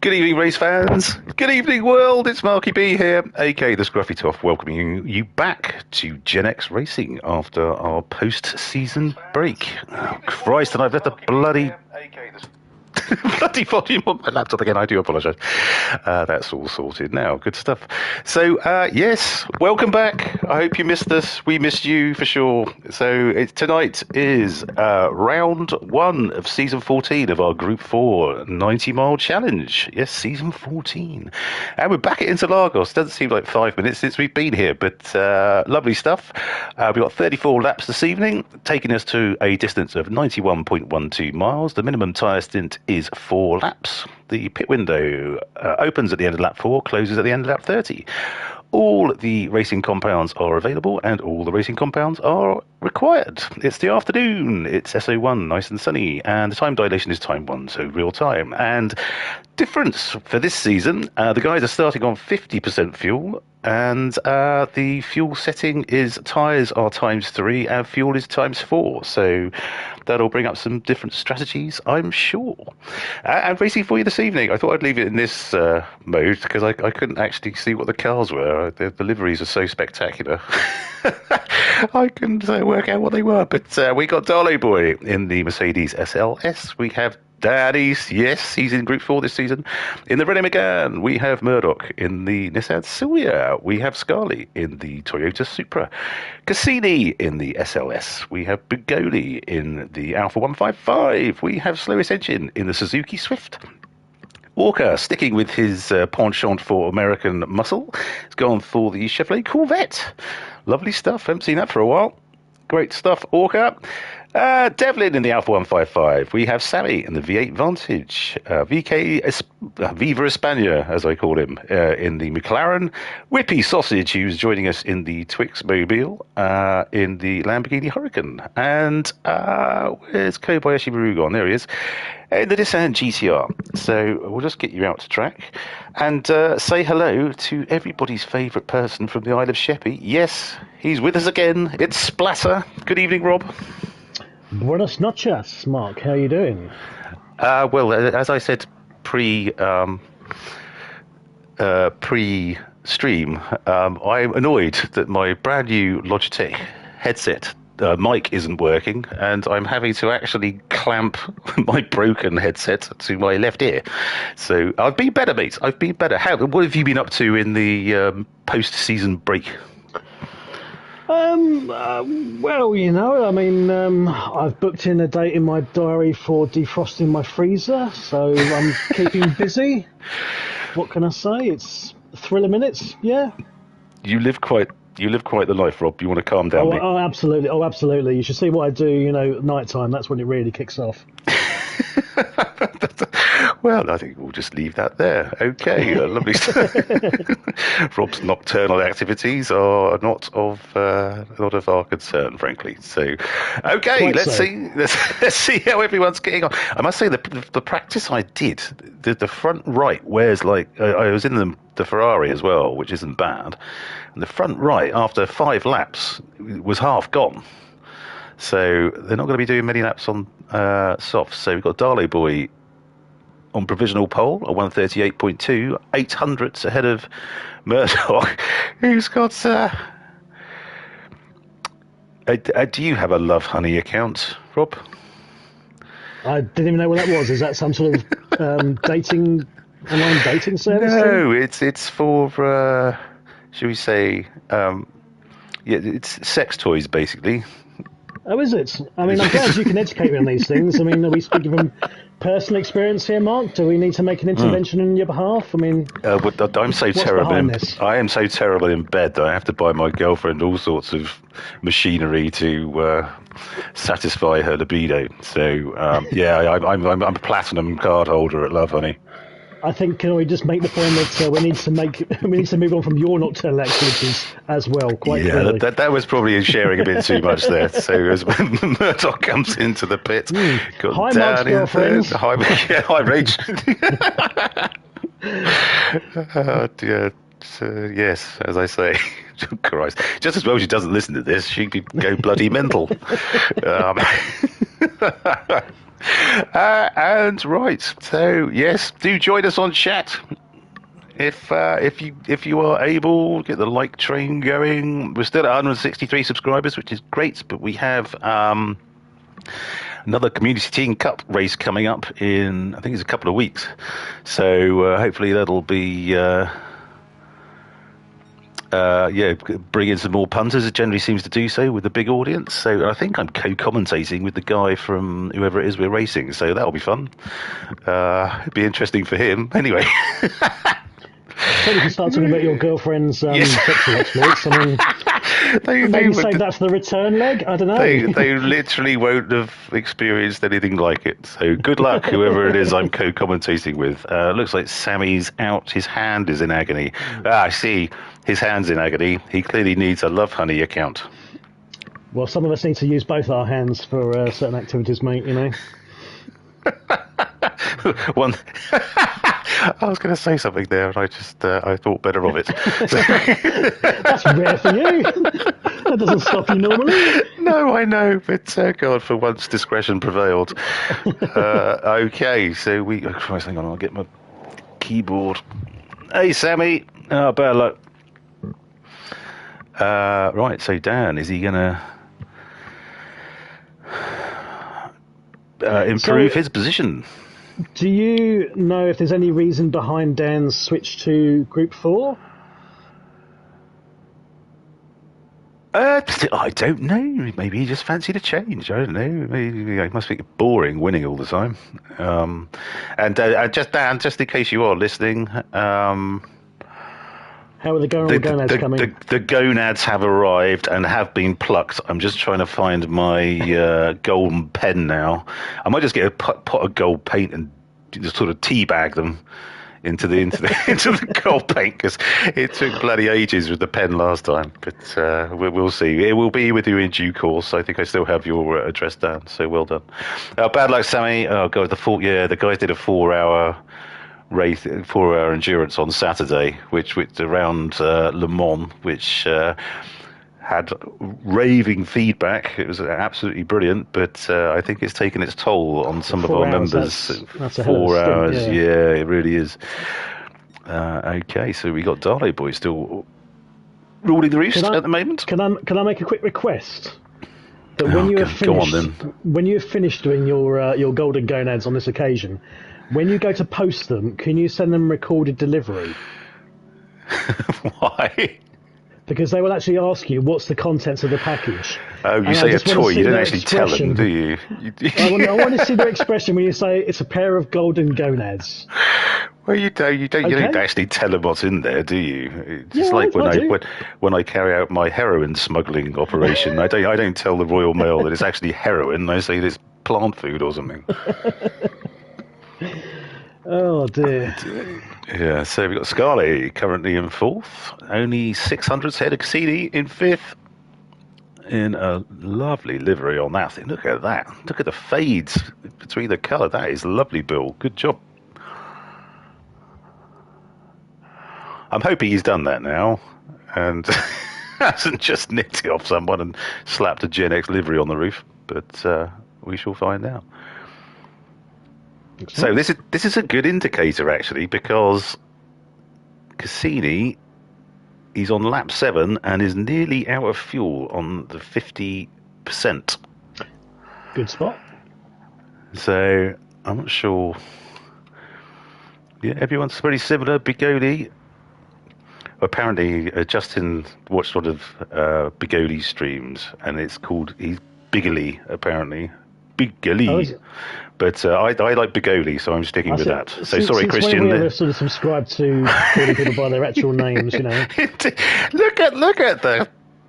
Good evening, race fans. Good evening, world. It's Marky B here, aka the Scruffy Toff, welcoming you back to Gen X Racing after our post-season break. Oh, Christ, and I've left the bloody volume on my laptop again. I do apologise. That's all sorted now. Good stuff. So, yes, welcome back. I hope you missed us. We missed you for sure. So, tonight is round 1 of season 14 of our Gr4 90-mile challenge. Yes, season 14. And we're back at Interlagos. Doesn't seem like 5 minutes since we've been here, but lovely stuff. We've got 34 laps this evening, taking us to a distance of 91.12 miles. The minimum tyre stint is 4 laps. The pit window opens at the end of lap 4, closes at the end of lap 30. All the racing compounds are available and all the racing compounds are required. It's the afternoon, it's SO1, nice and sunny, and the time dilation is time 1, so real time. And difference for this season, the guys are starting on 50% fuel, and the fuel setting is tyres are times 3 and fuel is times 4. So that'll bring up some different strategies, I'm sure. And racing for you this evening, I thought I'd leave it in this mode because I couldn't actually see what the cars were. The liveries are so spectacular. I couldn't work out what they were. But we got Darlow Boy in the Mercedes SLS. We have Daddy's, yes, he's in Gr4 this season. In the Renault Megane, we have Murdoch. In the Nissan Silvia, we have Scarlett. In the Toyota Supra, Cassini in the SLS. We have Bugoli in the Alpha 155. We have Slowest Engine in the Suzuki Swift. Walker, sticking with his penchant for American muscle, has gone for the Chevrolet Corvette. Lovely stuff. Haven't seen that for a while. Great stuff, Walker. Devlin in the Alpha 155. We have Sammy in the V8 Vantage. Viva España, as I call him, in the McLaren. Whippy Sausage, who's joining us in the Twix Mobile, in the Lamborghini Huracan. And where's Kobayashi Maru gone? There he is. In the Nissan GTR. So we'll just get you out to track and say hello to everybody's favourite person from the Isle of Sheppey. Yes, he's with us again. It's Splatter. Good evening, Rob. Buenas noches, Mark. How are you doing? Well, as I said pre-stream, I'm annoyed that my brand new Logitech headset mic isn't working, and I'm having to actually clamp my broken headset to my left ear. So I've been better, mate. I've been better. What have you been up to in the post-season break? Well, you know, I mean, I've booked in a date in my diary for defrosting my freezer, so I'm keeping busy. What can I say? It's a thrill of minutes, yeah. You live quite the life, Rob. You want to calm down? Oh, absolutely. Oh, absolutely. You should see what I do, you know, at night time. That's when it really kicks off. Well, I think we'll just leave that there. Okay, lovely stuff. Rob's nocturnal activities are not of our concern, frankly. So, okay, let's see how everyone's getting on. I must say the practice I did, the front right, where's like I was in the Ferrari as well, which isn't bad. And the front right after 5 laps was half gone. So they're not going to be doing many laps on softs. So we've got Darlow Boy on provisional pole at 138.2, 800ths ahead of Murdoch, who's got... do you have a Love Honey account, Rob? I didn't even know what that was. Is that some sort of online dating service? No, it's for, shall we say, it's sex toys, basically. Oh, is it? I mean, I'm glad you can educate me on these things. I mean, are we speaking from personal experience here, Mark? Do we need to make an intervention on your behalf? I mean, I'm so terrible. I am so terrible in bed that I have to buy my girlfriend all sorts of machinery to satisfy her libido. So, I'm a platinum card holder at Love Honey. I think can we just make the point that we need to move on from your nocturnal activities as well. Quite clearly. That was probably sharing a bit too much there. So as Murdoch comes into the pit, hi Mark's girlfriend. Hi Rach. Oh dear. Yes, as I say, Christ. Just as well she doesn't listen to this, she'd go bloody mental. And right, so yes, do join us on chat. If you are able, get the like train going. We're still at 163 subscribers, which is great, but we have another Community Team Cup race coming up in, I think it's a couple of weeks. So hopefully that'll be bring in some more punters. It generally seems to do so with the big audience. So I think I'm co-commentating with the guy from whoever it is we're racing. So that'll be fun. It'd be interesting for him. Anyway. So you can start talking about your girlfriend's sexual exploits. I mean, maybe say that's the return leg. I don't know. They literally won't have experienced anything like it. So good luck, whoever it is I'm co-commentating with. Looks like Sammy's out. His hand is in agony. I see. His hand's in agony. He clearly needs a Love Honey account. Well, some of us need to use both our hands for certain activities, mate. You know. One. I was going to say something there, and I just I thought better of it. That's rare for you. That doesn't stop you normally. No, I know, but God, for once discretion prevailed. Okay, so we. Oh Christ, hang on, I'll get my keyboard. Hey, Sammy. Oh, bad luck. Right, so Dan, is he going to improve his position? Do you know if there's any reason behind Dan's switch to Gr4? I don't know. Maybe he just fancied a change. I don't know. Maybe it must be boring winning all the time. And just Dan, just in case you are listening, how are the Golden Gonads coming? The Gonads have arrived and have been plucked. I'm just trying to find my golden pen now. I might just get a pot of gold paint and just sort of teabag them into the gold paint, because it took bloody ages with the pen last time. But we'll see. It will be with you in due course. I think I still have your address down. So well done. Bad luck, Sammy. Oh God, the guys did a 4-hour race, 4-hour endurance on Saturday, which around Le Mans, which had raving feedback. It was absolutely brilliant, but I think it's taken its toll on some of our members. That's a 4 hours, stint, yeah, it really is. Okay, so we got Darley Boy still ruling the roost at the moment. Can I make a quick request? That when you have finished doing your Golden Gonads on this occasion, when you go to post them, can you send them recorded delivery? Why? Because they will actually ask you what's the contents of the package. Oh, you say a toy, you don't actually tell them, do you? I want to see their expression when you say it's a pair of Golden Gonads. Well, you don't actually tell them what's in there, do you? It's just like when I carry out my heroin smuggling operation, I don't tell the Royal Mail that it's actually heroin. I say it's plant food or something. Oh dear. Yeah, so we've got Scarlett currently in 4th, only 600s ahead of Cassini in 5th, in a lovely livery on that thing. Look at that. Look at the fades between the colour. That is lovely, Bill. Good job. I'm hoping he's done that now and hasn't just nicked it off someone and slapped a Gen X livery on the roof, but we shall find out. So this is a good indicator, actually, because Cassini, he's on lap 7 and is nearly out of fuel on the 50%. Good spot. So I'm not sure. Yeah, everyone's very similar. Bigoli. Apparently, Justin watched a lot of Bigoli streams, and it's called he's Bigoli, apparently. Bigoli. But I like Bigoli, so I'm sticking with that. So sorry, Christian. When we ever sort of subscribe to calling people by their actual names, you know. Look at the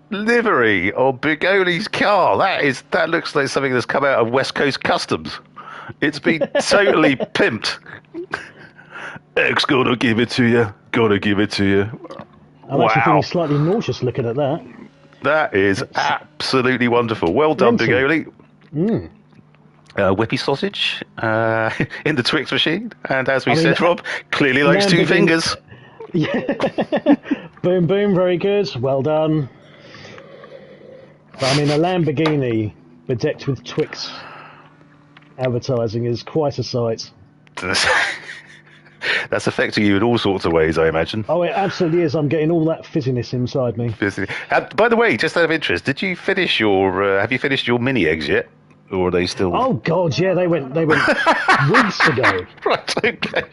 livery of Bigoli's car. That looks like something that's come out of West Coast Customs. It's been totally pimped. X gonna give it to you. Gonna give it to you. I'm actually feeling slightly nauseous looking at that. That is absolutely wonderful. Well done, Bigoli. Whippy sausage in the Twix machine, and as we said, Rob clearly likes 2 fingers. Yeah. Boom, boom, very good. Well done. But, I mean, a Lamborghini bedecked with Twix advertising is quite a sight. That's affecting you in all sorts of ways, I imagine. Oh, it absolutely is. I'm getting all that fizziness inside me. By the way, just out of interest, did you finish your? Have you finished your mini eggs yet, or are they still? Oh God, yeah, they went weeks ago. Right, okay,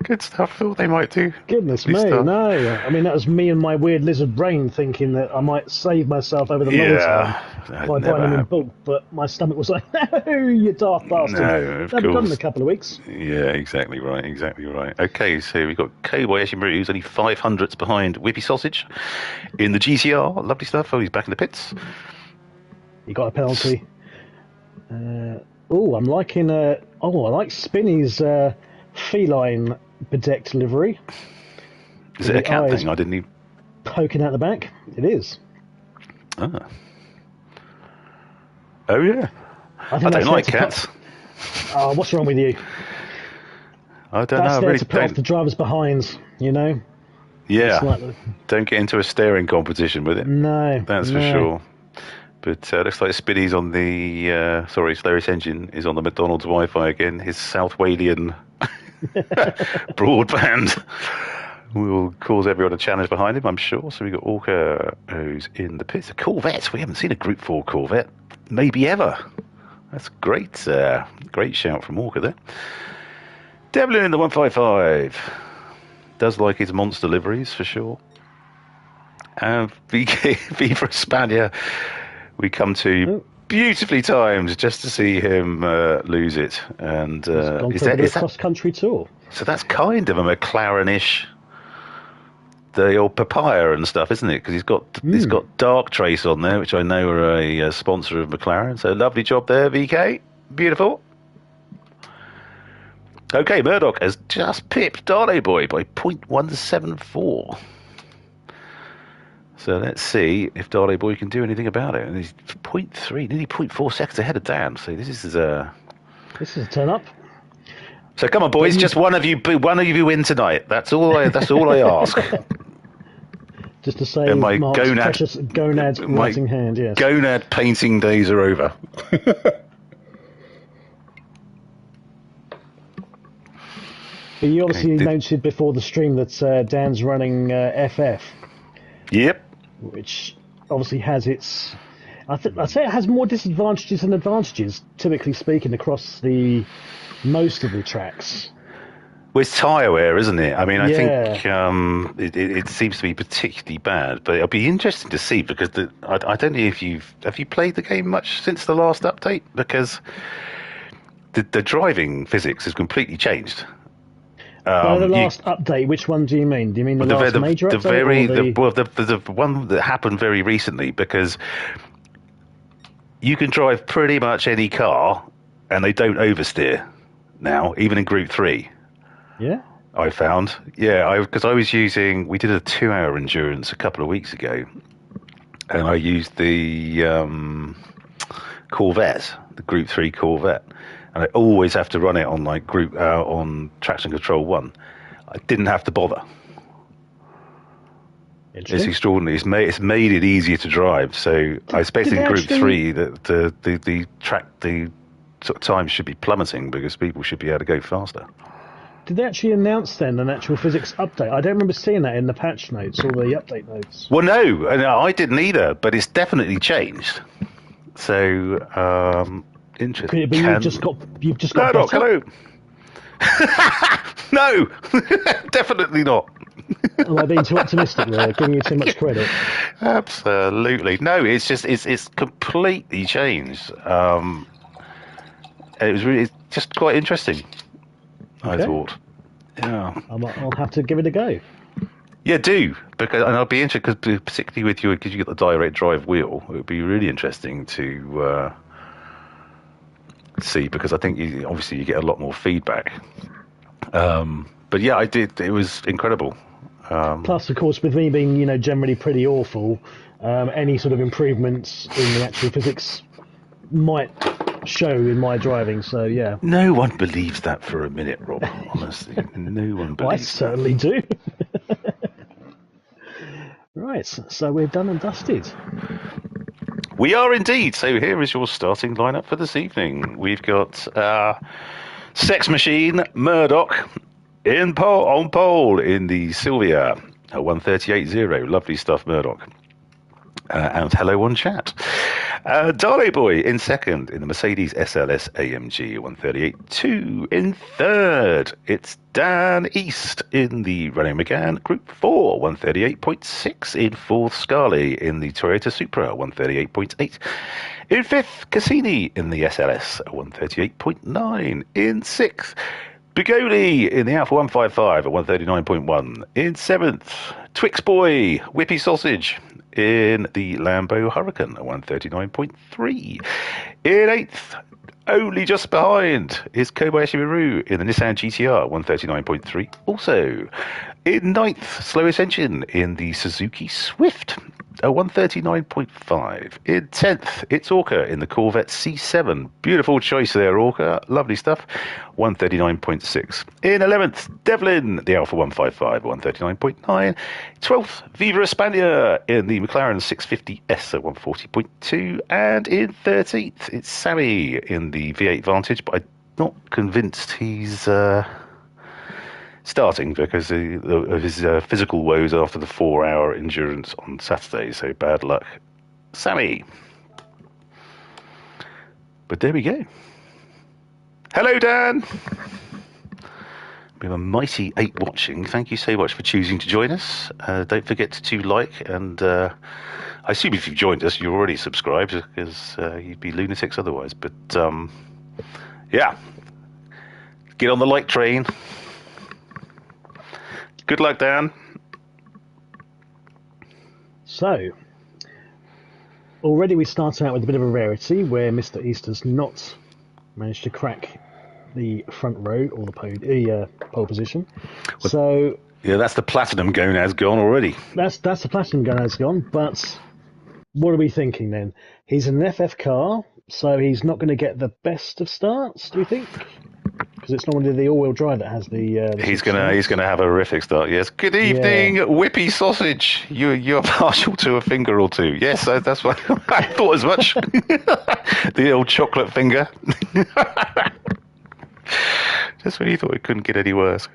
good stuff. Thought they might do. Goodness me, no. I mean, that was me and my weird lizard brain thinking that I might save myself over the long term by buying them in bulk, but my stomach was like, no, you daft bastard. No, of course. They'll be done in a couple of weeks. Yeah, exactly right, exactly right. Okay, so we've got Cowboy Eshimaru, who's only 500ths behind Whippy Sausage in the GCR. Lovely stuff. Oh, he's back in the pits. He got a penalty. I'm liking. I like Spinny's feline bedecked livery. Is it a cat thing? I didn't even. Poking out the back. It is. Ah. Oh yeah. I don't like cats. Oh, what's wrong with you? I don't know. That's I there really to put off the drivers behinds, you know. Yeah. Don't get into a staring competition with it. No. That's for sure. But looks like Spinny's on the Slowest Engine is on the McDonald's Wi-Fi again. His South Walian broadband will cause everyone a challenge behind him, I'm sure. So we got Orca, who's in the pits. A Corvette. We haven't seen a Group 4 Corvette, maybe ever. That's great. Great shout from Orca there. Devlin in the 155. Does like his monster liveries for sure. And Viva Espana. We come to beautifully timed just to see him lose it. And is that cross-country tour? So that's kind of a McLaren-ish, the old papaya and stuff, isn't it? Because he's got Dark Trace on there, which I know are a sponsor of McLaren. So lovely job there, VK. Beautiful. Okay, Murdoch has just pipped Darley Boy by 0.174. So let's see if Darley Boy can do anything about it. And he's 0.3, nearly 0.4 seconds ahead of Dan. So this is a turn up. So come on, boys, just one of you win tonight. That's all I ask. Just to say, my precious gonad writing hand. Yes. Gonad painting days are over. But you obviously noted before the stream that Dan's running FF. Yep. Which obviously has its... I'd say it has more disadvantages than advantages, typically speaking, across most of the tracks. Well, it's tyre wear, isn't it? I mean, I think it seems to be particularly bad, but it'll be interesting to see because I don't know if have you played the game much since the last update, because the driving physics has completely changed. By the last update, which one do you mean? Do you mean the last major update? The one that happened very recently, because you can drive pretty much any car and they don't oversteer now, even in Group 3. Yeah? I found. Yeah, because I was using... We did a 2-hour endurance a couple of weeks ago, and I used the Corvette, the Group 3 Corvette. And I always have to run it on on traction control 1. I didn't have to bother. It's extraordinary. It's made it easier to drive. So I expect in Group 3 that the sort of time should be plummeting because people should be able to go faster. Did they actually announce then an actual physics update? I don't remember seeing that in the patch notes or the update notes. Well, no, I didn't either. But it's definitely changed. So. Interesting. But you've just got. Hello. No, definitely not. Am I being too optimistic there? Giving you too much credit? Absolutely. No, it's completely changed. It's just quite interesting. Okay. I thought. Yeah. I'll have to give it a go. Yeah, do, and I'll be interested because particularly with you, because you get the direct drive wheel, it would be really interesting to. See, because I think obviously you get a lot more feedback. But yeah, I did. It was incredible. Plus, of course, with me being generally pretty awful, any sort of improvements in the actual physics might show in my driving. So yeah. No one believes that for a minute, Rob. Honestly, no one believes. I certainly do. Right, so we're done and dusted. We are indeed. So here is your starting lineup for this evening. We've got Sex Machine, Murdoch, on pole in the Sylvia, 138.0. Lovely stuff, Murdoch. And hello on chat. Darley Boy in second in the Mercedes SLS AMG 138.2. In third, it's Dan East in the Renault Megane Gr4 138.6. In fourth, Scarley in the Toyota Supra 138.8. In fifth, Cassini in the SLS 138.9. In sixth, Bugoli in the Alpha 155 at 139.1. In seventh, Twix Boy, Whippy Sausage in the Lambo Huracan at 139.3. In eighth, only just behind, is Kobayashi Maru in the Nissan GTR 139.3. Also, in ninth, slowest engine in the Suzuki Swift at 139.5. In 10th, it's Orca in the Corvette C7. Beautiful choice there, Orca. Lovely stuff. 139.6. In 11th, Devlin, the Alpha 155, 139.9. 12th, Viva Espana in the McLaren 650S at 140.2. And in 13th, it's Sammy in the V8 Vantage, but I'm not convinced he's starting because of his physical woes after the 4-hour endurance on Saturday. So bad luck, Sammy. But there we go. Hello, Dan. We have a mighty 8 watching. Thank you so much for choosing to join us. Don't forget to like, and I assume if you've joined us, you're already subscribed because you'd be lunatics otherwise. But yeah, get on the like train. Good luck, Dan. So, already we start out with a bit of a rarity where Mr. Easter's not managed to crack the front row or the pole position. Well, so yeah, that's the platinum Gonads gone already. That's the platinum Gonads gone. But what are we thinking then? He's in an FF car, so he's not going to get the best of starts. Do we think? Because it's normally the all-wheel drive that has the he's gonna have a horrific start. Yes. Good evening, Whippy Sausage. You're partial to a finger or two. Yes, that's what I thought as much. The old chocolate finger. Just when you thought it couldn't get any worse.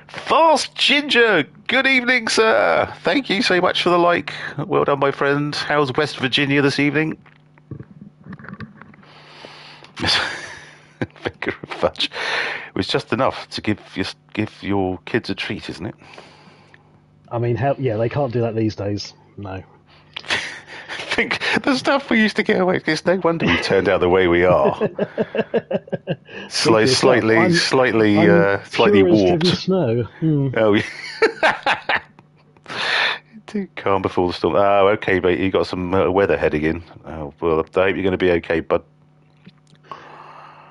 Fast Ginger. Good evening, sir. Thank you so much for the like. Well done, my friend. How's West Virginia this evening? Finger of fudge. It was just enough to give your kids a treat, isn't it? I mean, they can't do that these days. No. Think the stuff we used to get away with. It's no wonder we turned out the way we are. Slightly warped. Snow. Oh, yeah. Too calm before the storm. Oh, okay, mate. You got some weather heading in. Oh, well, I hope you're going to be okay, bud.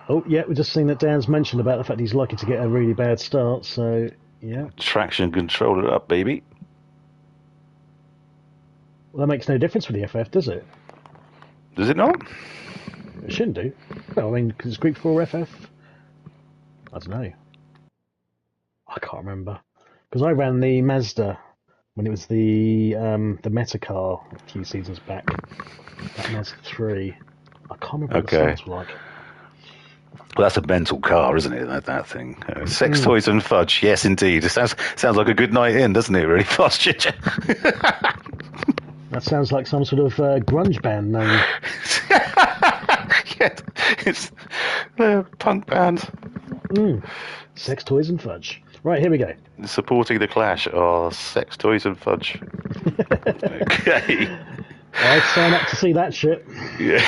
Oh, yeah, we've just seen that Dan's mentioned about the fact he's likely to get a really bad start, so, yeah. Traction control it up, baby. Well, that makes no difference for the FF, does it? Does it not? It shouldn't do. Well, I mean, because it's Gr4 FF. I don't know. I can't remember. Because I ran the Mazda when it was the Meta car a few seasons back. That Mazda 3. I can't remember what the sounds were like. Well, that's a mental car, isn't it? That thing. Sex, toys, and fudge. Yes, indeed. It sounds like a good night in, doesn't it? Really fast, Ginger. That sounds like some sort of grunge band name. Yeah, it's a punk band. Sex, toys, and fudge. Right, here we go. Supporting the Clash are Sex, Toys, and Fudge. Okay. I'd sign up to see that shit. Yeah.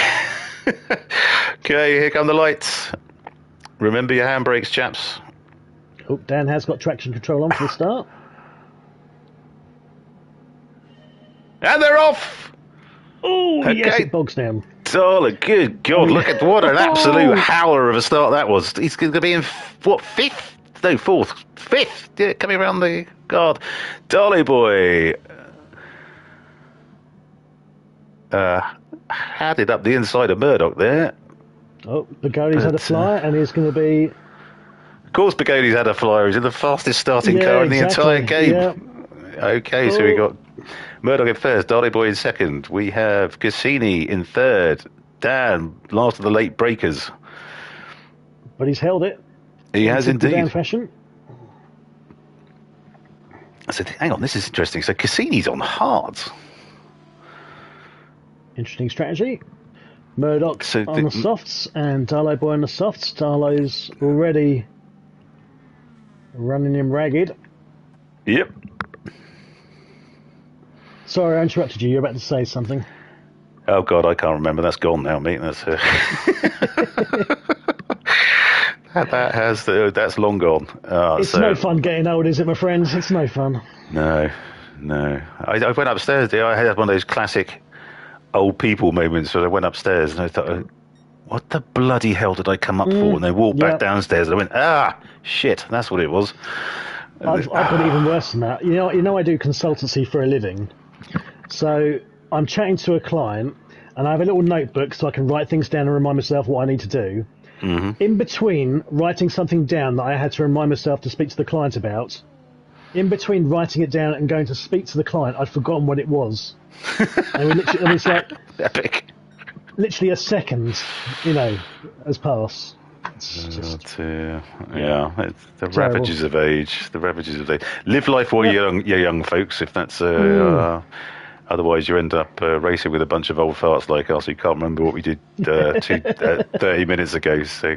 Okay, here come the lights. Remember your handbrakes, chaps. Oh, Dan has got traction control on for the start. And they're off! Oh, okay. Yes, it bogs down. Darling, good God, look at what an absolute howler of a start that was. He's going to be in, fifth? No, fourth. Fifth! Yeah, coming around the guard. Darley boy. Had it up the inside of Murdoch there. Oh, Bugoli's had a flyer, and he's going to be... Of course Bugoli's had a flyer. He's in the fastest starting car in the entire game. Yeah. Okay, so we got Murdoch in first, Darley Boy in second. We have Cassini in third. Dan, last of the late breakers. But he's held it. He has typical Dan indeed. fashion. So hang on, this is interesting. So Cassini's on hards. Interesting strategy. Murdoch on the softs and Darlow Boy on the softs. Darlow's already running him ragged. Yep. Sorry, I interrupted you. You're about to say something. Oh God, I can't remember. That's gone now, mate. That's that's long gone. It's no fun getting old, is it, my friends? It's no fun. No. I went upstairs. I had one of those classic old people moments where I went upstairs and I thought, what the bloody hell did I come up for? And I walked back downstairs and I went, shit, that's what it was. I've got it even worse than that. You know, I do consultancy for a living. So I'm chatting to a client and I have a little notebook so I can write things down and remind myself what I need to do. Mm-hmm. In between writing something down that I had to remind myself to speak to the client about, in between writing it down and going to speak to the client, I'd forgotten what it was. And it's like epic. Literally a second, has passed. Yeah, it's the ravages of age. The ravages of age. Live life while you're young, folks. If that's otherwise, you end up racing with a bunch of old farts like us who can't remember what we did 30 minutes ago. So,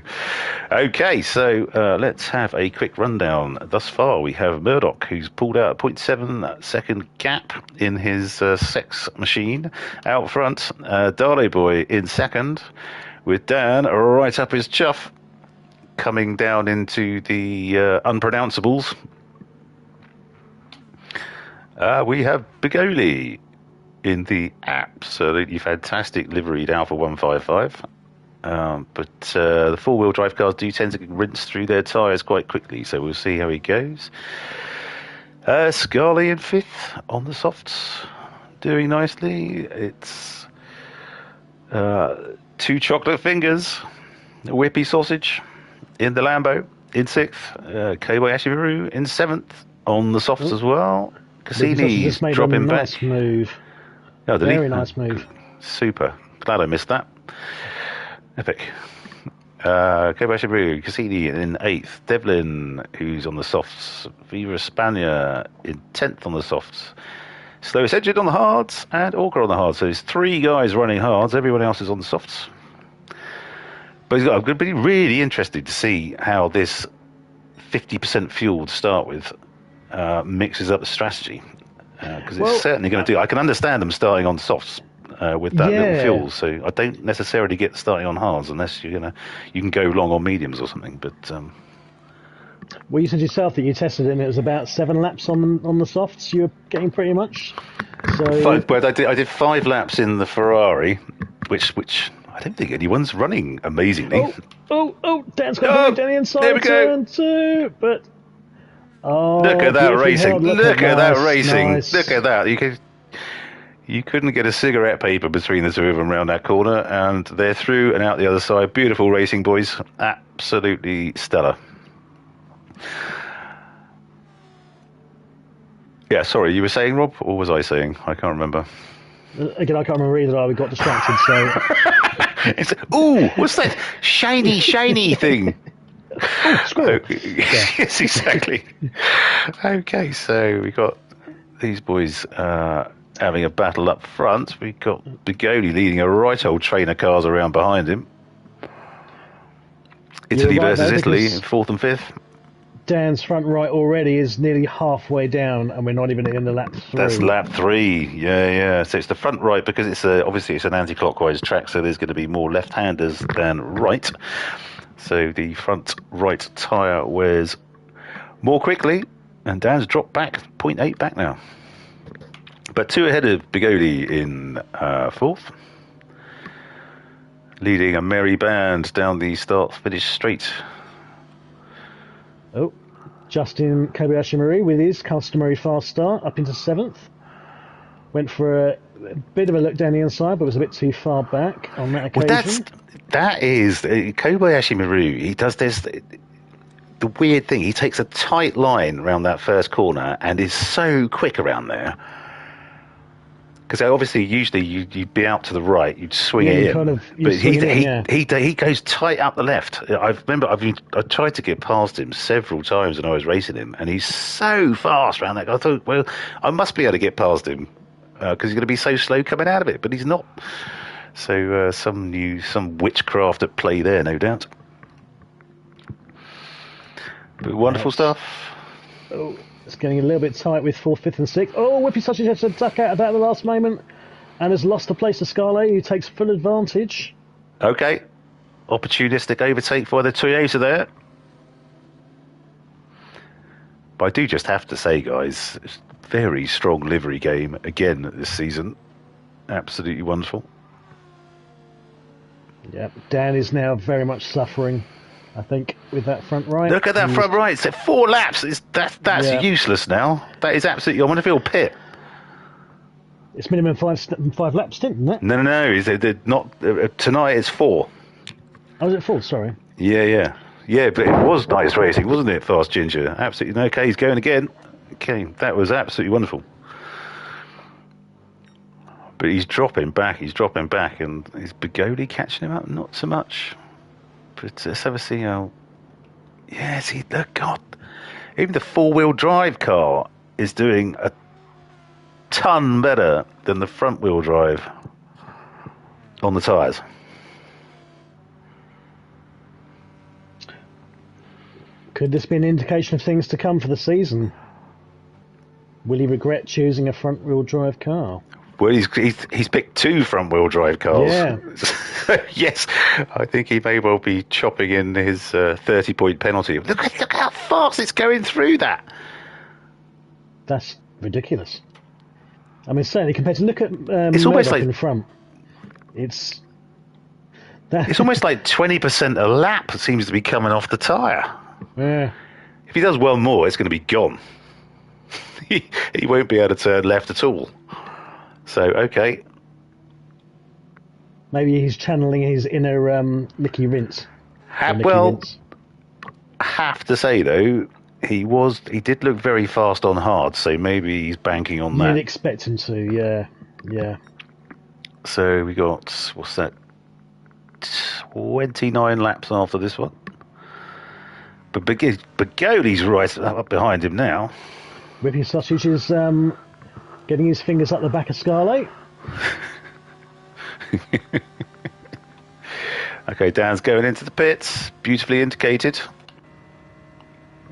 okay, so let's have a quick rundown. Thus far, we have Murdoch, who's pulled out a 0.7 second gap in his sex machine out front. Darley Boy in second, with Dan right up his chuff, coming down into the unpronounceables. We have Bigoli in the absolutely fantastic liveried Alpha 155. But the four-wheel drive cars do tend to rinse through their tyres quite quickly, so we'll see how he goes. Scarlett in fifth on the softs, doing nicely. It's two chocolate fingers, a whippy sausage in the Lambo in sixth. Kobayashi Maru in seventh on the softs as well. Cassini's dropping back. Nice move. Oh, very nice move. Super. Glad I missed that. Epic. Kobayashi Maru, Cassini in eighth. Devlin, who's on the softs. Viva Espana in 10th on the softs. Slowest Engine on the hards and Orca on the hards. So there's three guys running hards. Everyone else is on the softs. But I'm going to be really interested to see how this 50% fuel to start with mixes up the strategy. Because it's certainly going to do. I can understand them starting on softs with that little fuel. So I don't necessarily get starting on hards unless you can go long on mediums or something. But well, you said yourself that you tested it and it was about 7 laps on the softs. You're getting pretty much. So but I did 5 laps in the Ferrari, which I don't think anyone's running amazingly. Dan's got down the inside. There we go. Turn 2, but look at that racing! Look at that racing! Nice. Look at that! You couldn't get a cigarette paper between the two of them around that corner, and they're through and out the other side. Beautiful racing, boys! Absolutely stellar. Yeah, sorry, you were saying, Rob, or was I saying? I can't remember. Again, I can't remember either. We got distracted. So, what's that shiny thing? Squirrel. Yes, exactly. Okay, so we got these boys having a battle up front. We got Bigoli leading a right old train of cars around behind him. Italy versus Italy in 4th and 5th. Dan's front right already is nearly halfway down, and we're not even in the lap 3. That's lap 3. Yeah. So it's the front right because it's obviously it's an anti-clockwise track, so there's going to be more left-handers than right. So the front right tyre wears more quickly, and Dan's dropped back 0.8 back now. But 2 ahead of Bigoli in 4th, leading a merry band down the start-finish straight. Justin Kobayashi Marie with his customary fast start up into 7th. Went for a bit of a look down the inside, but was a bit too far back on that occasion. That is Kobayashi Maru. He does this. The weird thing, he takes a tight line around that first corner and is so quick around there. Because obviously, usually you'd be out to the right, you'd swing Yeah, it you in, kind of- you but swing it in, yeah. he goes tight up the left. I remember I tried to get past him several times when I was racing him, and he's so fast around that. I thought, well, I must be able to get past him because he's going to be so slow coming out of it, but he's not. So some witchcraft at play there, no doubt. But wonderful stuff. Oh, it's getting a little bit tight with 4th, 5th, and 6th. Oh, Whippy Sausage has to duck out of that at the last moment and has lost the place to Scarlet, who takes full advantage. Okay. Opportunistic overtake by the Toyota there. But I do just have to say, guys, it's a very strong livery game again this season. Absolutely wonderful. Yeah, Dan is now very much suffering, I think, with that front right. Look at that front right. It's at 4 laps. That's useless now. That is absolutely... I wonder if he'll pit. It's minimum five laps, isn't it? No. They're not... tonight it's 4. Oh, was it 4? Sorry. Yeah. Yeah, but it was nice racing, wasn't it, Fast Ginger? Absolutely. Okay, he's going again. Okay, that was absolutely wonderful. But he's dropping back, and is Bigoli catching him up? Not so much. But let's have a see how... Yes, look, God. Even the 4-wheel drive car is doing a ton better than the front-wheel drive on the tyres. Could this be an indication of things to come for the season? Will he regret choosing a front-wheel drive car? Well, he's picked 2 front-wheel drive cars. Yeah. Yes, I think he may well be chopping in his 30-point penalty. Look how fast it's going through that. That's ridiculous. I mean, certainly compared to look at It's almost Murdoch like in the front. It's almost like 20% a lap seems to be coming off the tyre. Yeah. If he does one more, it's going to be gone. He won't be able to turn left at all. So, okay. Maybe he's channeling his inner Mickey Rince. Have to say, though, he did look very fast on hard, so maybe he's banking on that. You'd expect him to, yeah. So we got, what's that, 29 laps after this one. But Bigoli's right up behind him now. Whippy Sausage is getting his fingers up the back of Scarlet. Okay, Dan's going into the pits, beautifully indicated.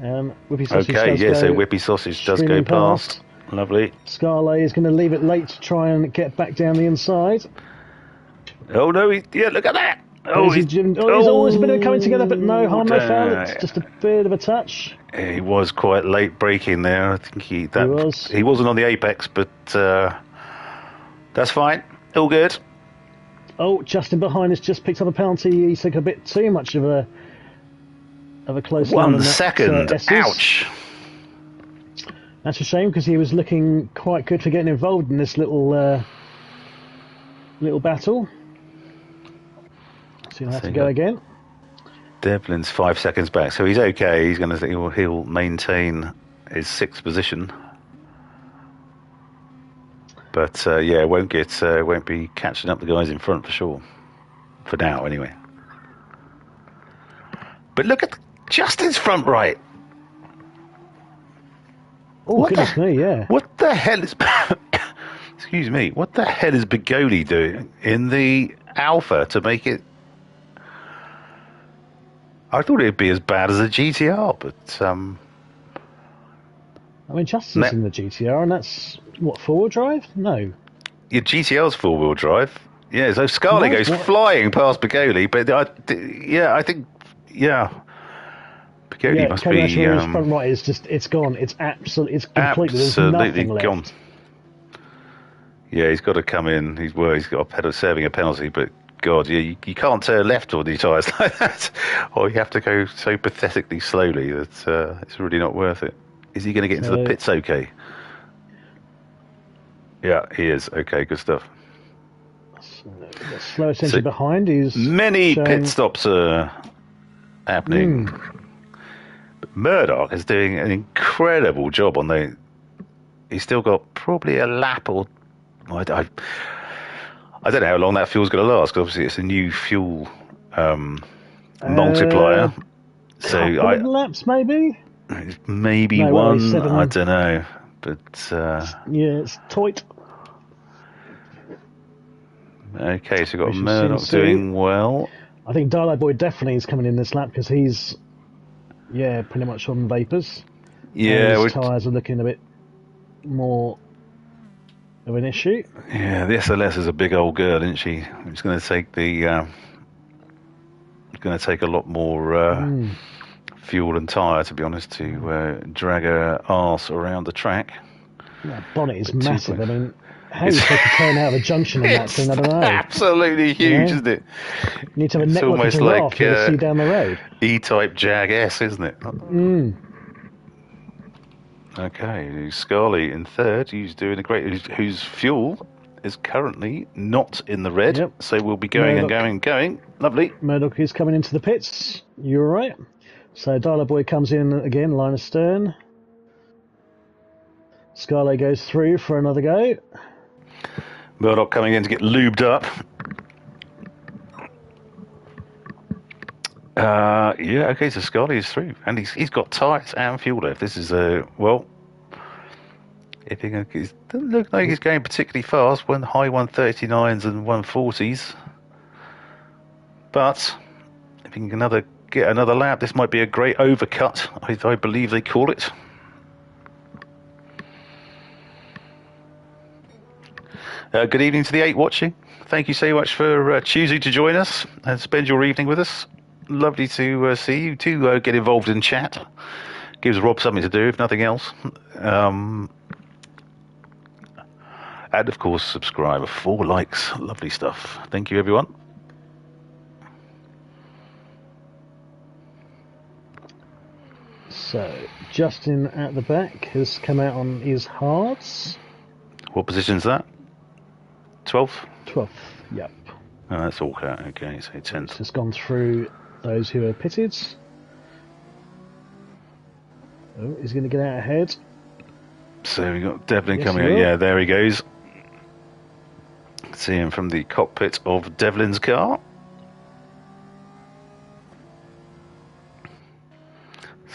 Whippy Sausage so Whippy Sausage does go past. Lovely. Scarlet is going to leave it late to try and get back down the inside. Oh no, look at that. He's always a bit of coming together, but no harm, no foul. It's just a bit of a touch. He was quite late braking there. I think he wasn't on the apex, but that's fine. All good. Oh, Justin behind has just picked up a penalty. He took a bit too much of a close 1 second. Ouch. That's a shame because he was looking quite good for getting involved in this little battle. So he'll have to go again. Devlin's 5 seconds back, so he's okay. He'll maintain his 6th position. But won't be catching up the guys in front for sure. For now, anyway. But look at Justin's front right. Oh, goodness me, yeah. What the hell is... Excuse me. What the hell is Bigoli doing in the Alpha to make it... I thought it'd be as bad as a GTR, but... I mean, Justin's in the GTR, and that's, what, 4-wheel drive? No. Your GTR's 4-wheel drive. Yeah, so Scarlet goes flying past Bigoli, but I think... Bigoli must be... his front right is just, it's gone. It's completely, there's nothing left. Gone. Yeah, he's got to come in. He's got serving a penalty, but God, you can't turn left on these tyres like that, or you have to go so pathetically slowly that it's really not worth it. Is he going to get into the pits okay? Yeah, he is. Okay, good stuff. The slowest engine behind is... Many pit stops are happening. But Murdoch is doing an incredible job on the... He's still got probably a lap or I don't know how long that fuel's going to last, because obviously it's a new fuel Uh, multiplier. So couple of laps, maybe. maybe No, one. 7. I don't know, but Yeah, it's tight. okay. So you've got We shall soon Murdoch see. doing well. I think Darlow Boy definitely is coming in this lap because he's, pretty much on vapors. Yeah, His tyres are looking a bit more of an issue. yeah. The SLS is a big old girl, isn't she? It's going to take a lot more fuel and tyre, to be honest, to drag her arse around the track. That bonnet is But massive. I mean, how you supposed to turn out of a junction on that thing, I don't know. Absolutely huge, isn't it? You need to have a It's neck like a almost giraffe like to see down the road. E-Type Jag S, isn't it? Okay, Scarlett in third. He's doing a great. Whose fuel is currently not in the red, so we'll be going and going and going. Lovely. Murdoch is coming into the pits. You're right. So Darla Boy comes in again, line astern. Scarlett goes through for another go. Murdoch coming in to get lubed up. Yeah, okay, so Scarlett is through, and he's got tyres and fuel left. This is well, if he doesn't look like he's going particularly fast. When high 139s and 140s, but if he can get another lap, this might be a great overcut. I believe they call it. Good evening to the 8 watching. Thank you so much for choosing to join us and spend your evening with us. Lovely to see you too. Get involved in chat. Gives Rob something to do, if nothing else. And of course, subscribe. 4 likes. Lovely stuff. Thank you, everyone. So, Justin at the back has come out on his hards. What position's that? 12th? 12th, yep. Oh, that's all cut. Okay, so 10th. It's just gone through those who are pitted. Oh, he's going to get out ahead. So we got Devlin coming out. Yeah, there he goes. See him from the cockpit of Devlin's car.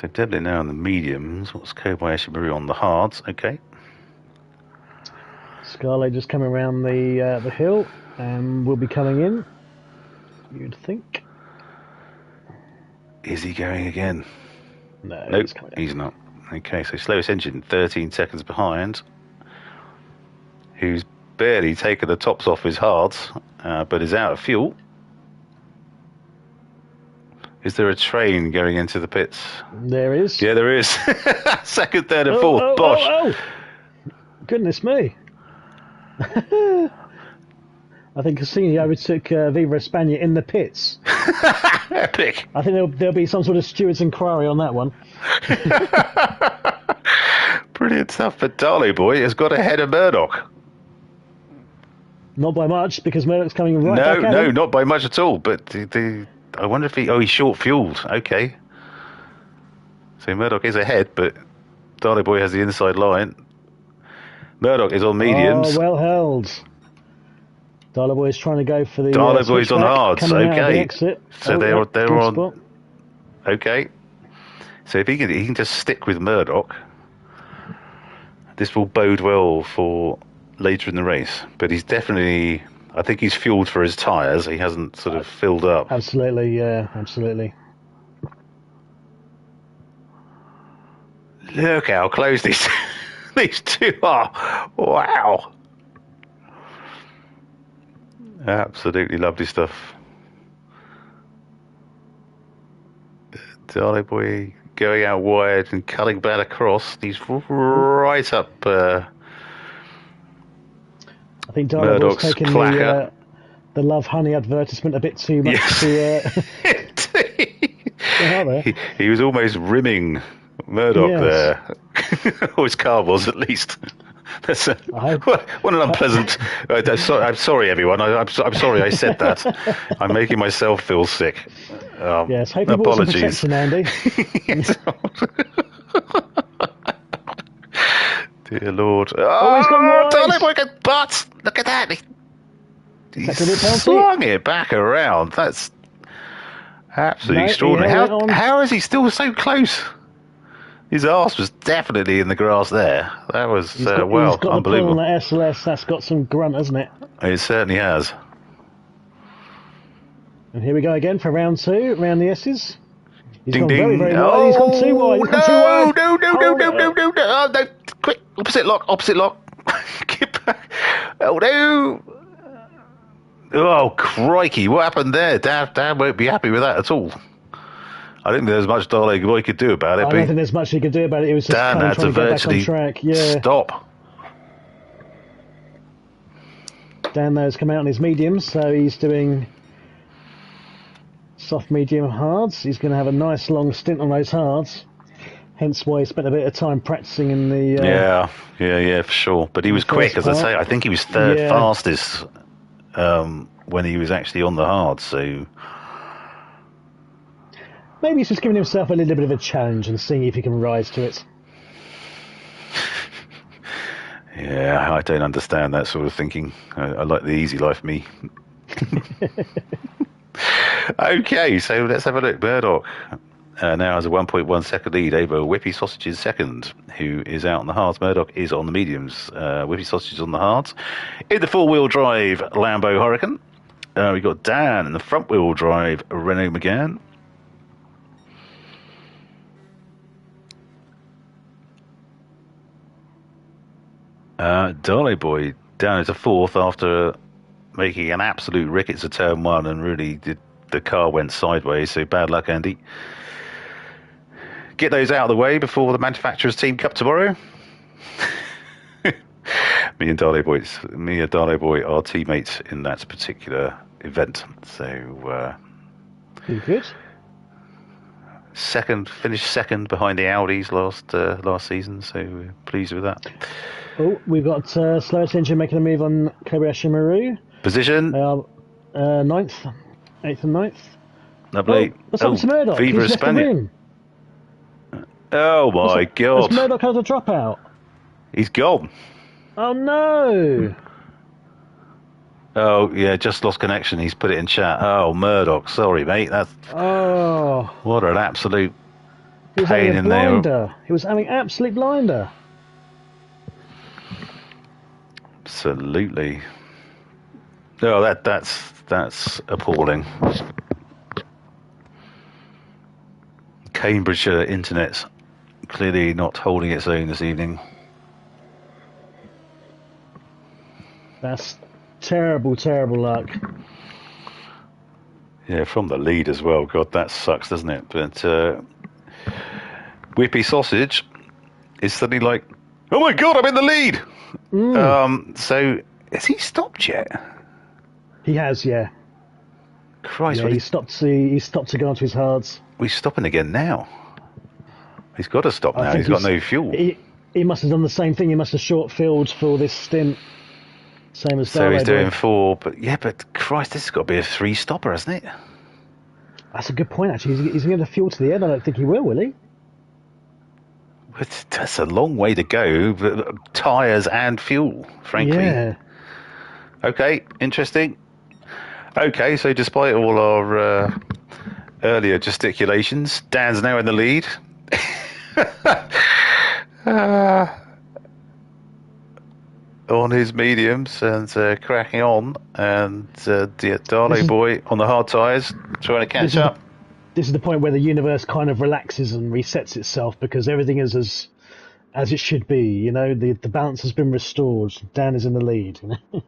So Devlin now on the mediums. What's Kobayashi Maru on the hards? Okay. Scarlett just coming around the hill and will be coming in. You'd think. Is he going again? No, nope, he's not. Okay, so slowest engine, 13 seconds behind. Who's barely taken the tops off his hards, but is out of fuel. Is there a train going into the pits? There is. Yeah, there is. Second, third, and fourth. Bosh. Goodness me. I think Cassini overtook Viva Espana in the pits. Epic. I think there'll be some sort of steward's inquiry on that one. Brilliant stuff. But Darley Boy has got ahead of Murdoch. Not by much, because Murdoch's coming right back at him. No, not by much at all. But I wonder if he's short-fueled. Okay. So Murdoch is ahead, but Darley Boy has the inside line. Murdoch is on mediums. Oh, well held. Darla Boy is trying to go for the Darla Boy's on hards. Okay, so they're on. Spot. Okay, so if he can just stick with Murdoch, this will bode well for later in the race. But he's definitely, I think he's fueled for his tyres. He hasn't sort of filled up. Absolutely, yeah, absolutely. Look how close these two are. Wow. Absolutely lovely stuff. Darley Boy going out wide and cutting back across. He's right up I think Darley Boy's taking the Love Honey advertisement a bit too much to... he was almost rimming Murdoch there. Or his car was, at least. That's what an unpleasant. I'm sorry, everyone. I'm sorry I said that. I'm making myself feel sick. Yes, hope you bought some protection, Andy. Dear Lord. Oh, he's gone wide. Darling boy, good butts. Look at that. He slung it back around. That's absolutely extraordinary. How is he still so close? His arse was definitely in the grass there. That was, he's got unbelievable. The pull on that SLS. That's got some grunt, hasn't it? It certainly has. And here we go again for round 2, round the S's. He's ding, gone ding. very, very wide. Oh, He's gone too wide. He's gone too wide. No. Oh, no. Quick. Opposite lock. Get back. Oh, no. Oh, crikey. What happened there? Dan won't be happy with that at all. I don't think there's much Darley boy could do about it. I don't think there's much he could do about it. It was just Dan had trying to get back on track. Yeah. Stop. Dan has come out on his mediums, so he's doing soft, medium, hards. He's going to have a nice long stint on those hards. Hence why he spent a bit of time practicing in the... Yeah, for sure. But he was quick, as I say. I think he was third fastest when he was actually on the hard, so... Maybe he's just giving himself a little bit of a challenge and seeing if he can rise to it. Yeah, I don't understand that sort of thinking. I like the easy life, me. Okay, so let's have a look. Murdoch now has a 1.1 second lead over Whippy Sausage's second, who is out on the hards. Murdoch is on the mediums. Whippy Sausage is on the hards. In the four-wheel drive Lambo Hurricane, we've got Dan in the front-wheel drive Renault Megane. Darley Boy down to fourth after making an absolute rickets of turn one, and really the car went sideways, so bad luck, Andy. Get those out of the way before the manufacturer's team cup tomorrow. Me and Darley Boy are teammates in that particular event, so good. Finished second behind the Audis last season, so we're pleased with that. Oh, we've got slowest engine making a move on Kobayashi Maru. Position? 9th, 8th and 9th. Lovely. What's happened to Murdoch? Viva He's left the rim. Oh my God. Has Murdoch had a dropout? He's gone. Oh no. Oh yeah, just lost connection. He's put it in chat. Oh, Murdoch, sorry mate. That's what an absolute pain in there. He was having absolute blinder. Absolutely. Oh, that's appalling. Cambridgeshire internet's clearly not holding its own this evening. That's terrible luck. Yeah, from the lead as well. God, that sucks, doesn't it? But Whippy Sausage is suddenly like, oh my God, I'm in the lead. So has he stopped yet? He has, yeah. Christ, yeah, he stopped to go onto his hards. He's stopping again now. He's got to stop now. He's got no fuel. He must have done the same thing. He must have short filled for this stint. Same as so he's doing 4, but Christ, this has got to be a 3 stopper, hasn't it? That's a good point, actually. He's going to get the fuel to the end. I don't think he will he? But that's a long way to go. Tyres and fuel, frankly. Yeah. Okay, interesting. Okay, so despite all our earlier gesticulations, Dan's now in the lead. On his mediums and cracking on, and Darley Boy on the hard tyres trying to catch up. This is the point where the universe kind of relaxes and resets itself, because everything is as it should be. You know, the balance has been restored. Dan is in the lead. You know?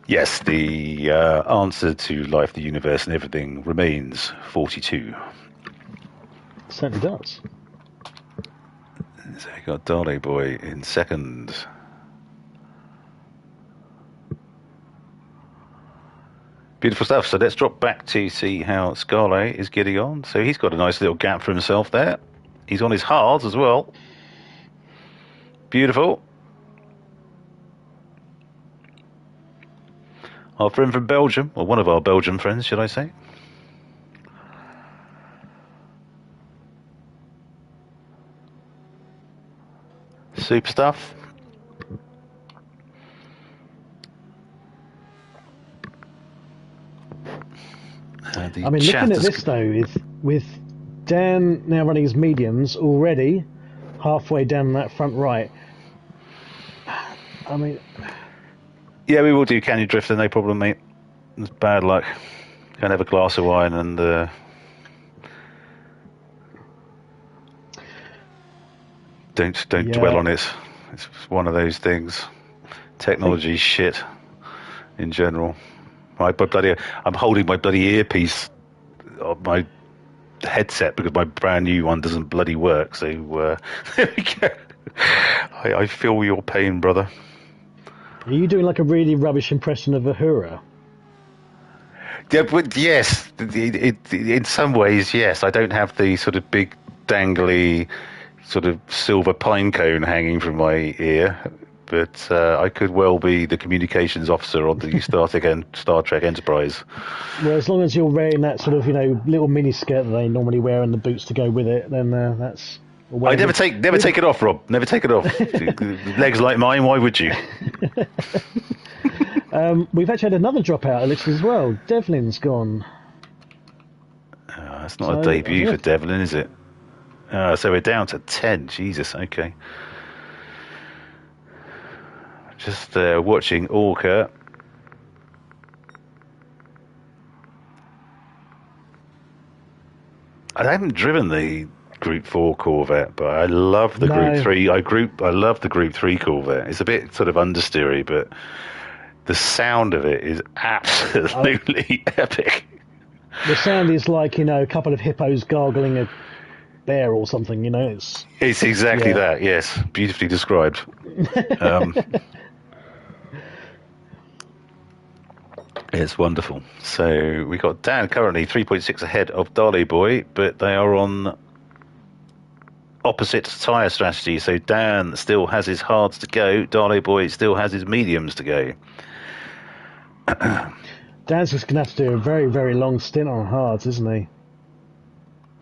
Yes, the answer to life, the universe, and everything remains 42. Certainly does. So you got Darley Boy in second. Beautiful stuff. So let's drop back to see how Scarlet is getting on. So he's got a nice little gap for himself there. He's on his hards as well. Beautiful. Our friend from Belgium, or one of our Belgian friends, should I say? Super stuff. I mean, looking at this though, with Dan now running his mediums already, halfway down that front right. I mean, yeah, we will do Canyon Drifter, no problem, mate. It's bad luck. Can have a glass of wine and don't dwell on it. It's one of those things. Technology shit in general. I'm holding my bloody earpiece on my headset because my brand new one doesn't bloody work. So there we go. I feel your pain, brother. Are you doing like a really rubbish impression of Ahura? Yeah, but yes, in some ways, yes. I don't have the sort of big dangly sort of silver pine cone hanging from my ear, but I could well be the communications officer on the Star Trek Enterprise. Well, as long as you're wearing that sort of, little mini skirt that they normally wear and the boots to go with it, then that's... I never take it off, Rob. Never take it off. Legs like mine, why would you? We've actually had another dropout, Alex, as well. Devlin's gone. It's not a debut for Devlin, is it? So we're down to 10. Jesus, okay. Just watching Orca. I haven't driven the Gr4 Corvette, but I love the Group 3. I love the Group 3 Corvette. It's a bit sort of understeery, but the sound of it is absolutely epic. The sound is like, a couple of hippos gargling a bear or something, It's exactly that, yes. Beautifully described. It's wonderful. So we got Dan currently 3.6 ahead of Darley Boy, but they are on opposite tyre strategy. So Dan still has his hards to go. Darley Boy still has his mediums to go. Dan's just going to have to do a very, very long stint on hards, isn't he?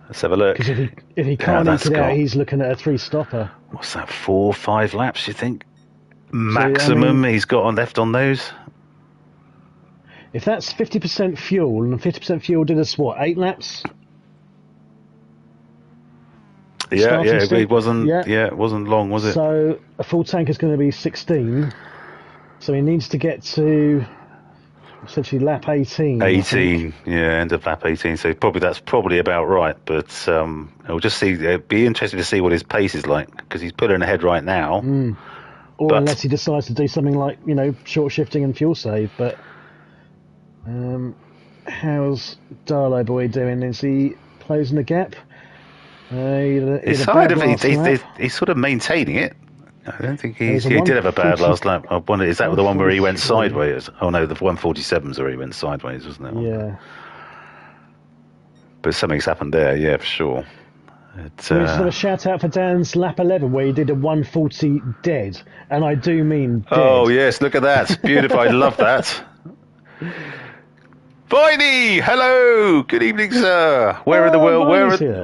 Let's have a look. Because if he can't eke it out, he's looking at a 3-stopper. What's that, 4 or 5 laps, you think? Maximum he's got left on those? If that's 50% fuel, and 50% fuel did us, 8 laps? Yeah, it wasn't. Yeah, it wasn't long, was it? So a full tank is going to be 16. So he needs to get to essentially lap 18. 18, end of lap 18. So that's probably about right. But we'll just see. It'd be interesting to see what his pace is like because he's pulling ahead right now. Or unless he decides to do something like short shifting and fuel save. But how's Darlow Boy doing? Is he closing the gap? He's sort of maintaining it. I don't think he did have a bad last lap. I wonder, is that the one where he went sideways? Oh no, the 147's where he went sideways, wasn't it? Yeah. But something's happened there, yeah, for sure. So we just have a shout out for Dan's lap 11 where he did a 140 dead, and I do mean dead. Oh yes, look at that, beautiful. I love that. Viney, hello, good evening, sir. Where in the world?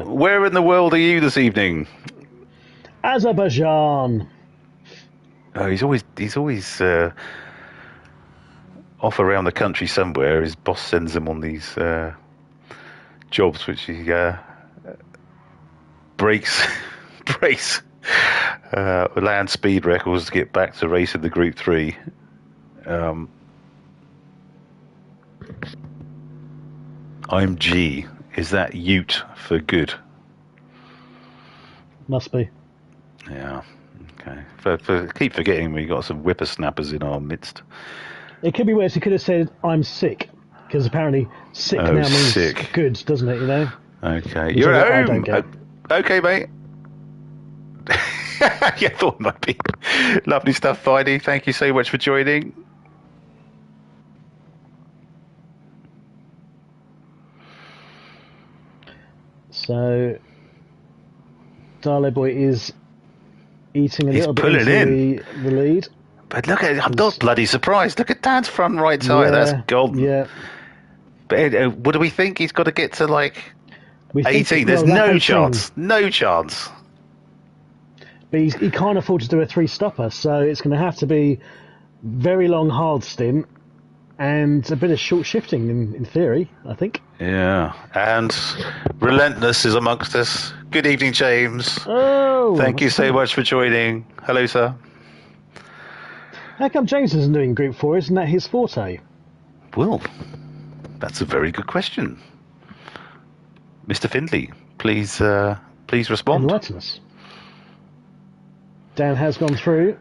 Where in the world are you this evening? Azerbaijan. Oh, he's always off around the country somewhere. His boss sends him on these jobs, which he breaks land speed records to get back to racing the Group 3. I'm G. Is that Ute for good? Must be. Yeah. Okay. Keep forgetting we got some whippersnappers in our midst. It could be worse. He could have said, "I'm sick," because apparently sick now means good, doesn't it? Okay. You're at home. Okay, mate. Yeah, thought it might be. Lovely stuff, Videy. Thank you so much for joining. So, Darlow Boy is eating a little bit into the lead. But look at it, I'm not bloody surprised. Look at Dan's front right tyre. That's golden. Yeah. But what do we think? He's got to get to 18. There's no chance. No chance. But he can't afford to do a 3-stopper, so it's going to have to be very long hard stint and a bit of short shifting in theory, I think. Yeah, and Relentless is amongst us. Good evening, James. Oh, thank you so much for joining. Hello, sir. How come James isn't doing Group 4? Isn't that his forte? Well, that's a very good question. Mr. Findlay, please respond. Enlighten us. Dan has gone through.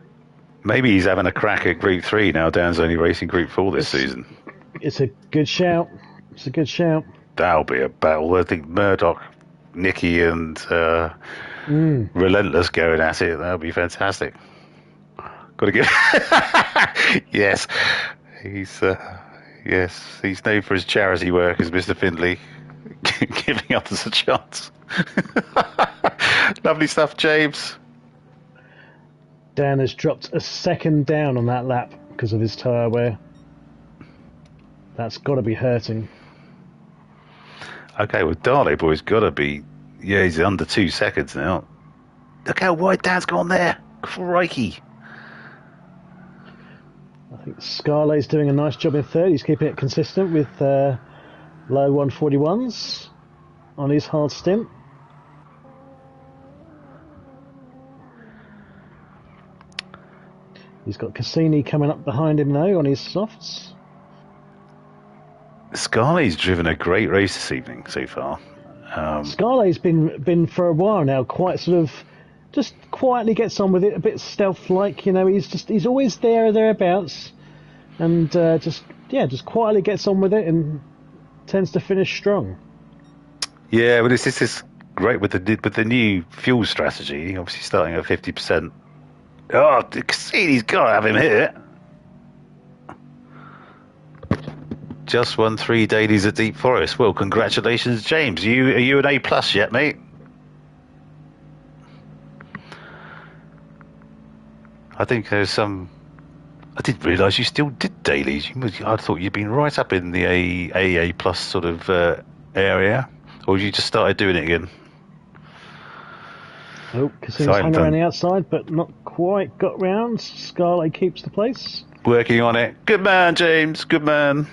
Maybe he's having a crack at Group 3 now. Dan's only racing Group 4 this season. It's a good shout. It's a good shout. That'll be a battle. I think Murdoch, Nicky, and Relentless going at it. That'll be fantastic. Got to get. Yes, he's known for his charity work as Mr. Findlay, giving others a chance. Lovely stuff, James. Dan has dropped a second down on that lap because of his tyre wear. That's got to be hurting. Okay, well, Darley boy's got to be. Yeah, he's under 2 seconds now. Look how wide Dan's gone there. Crikey. I think Scarlet's doing a nice job in third. He's keeping it consistent with low 141s on his hard stint. He's got Cassini coming up behind him now on his softs. Scarley's driven a great race this evening so far. Scarlet's been for a while now quite sort of just quietly gets on with it, a bit stealth-like. You know, he's always there or thereabouts, and just quietly gets on with it and tends to finish strong. Yeah, but this is great with the new fuel strategy. Obviously, starting at 50%. Oh, Cassini's got to have him here. Just won 3 dailies at Deep Forest. Well, congratulations, James. Are you an A+ yet, mate? I think there's some. I didn't realise you still did dailies. I thought you'd been right up in the AA+ sort of area, or you just started doing it again. Oh, Cassini's hung around the outside, but not quite got round. Scarlet keeps the place. Working on it. Good man, James. Good man.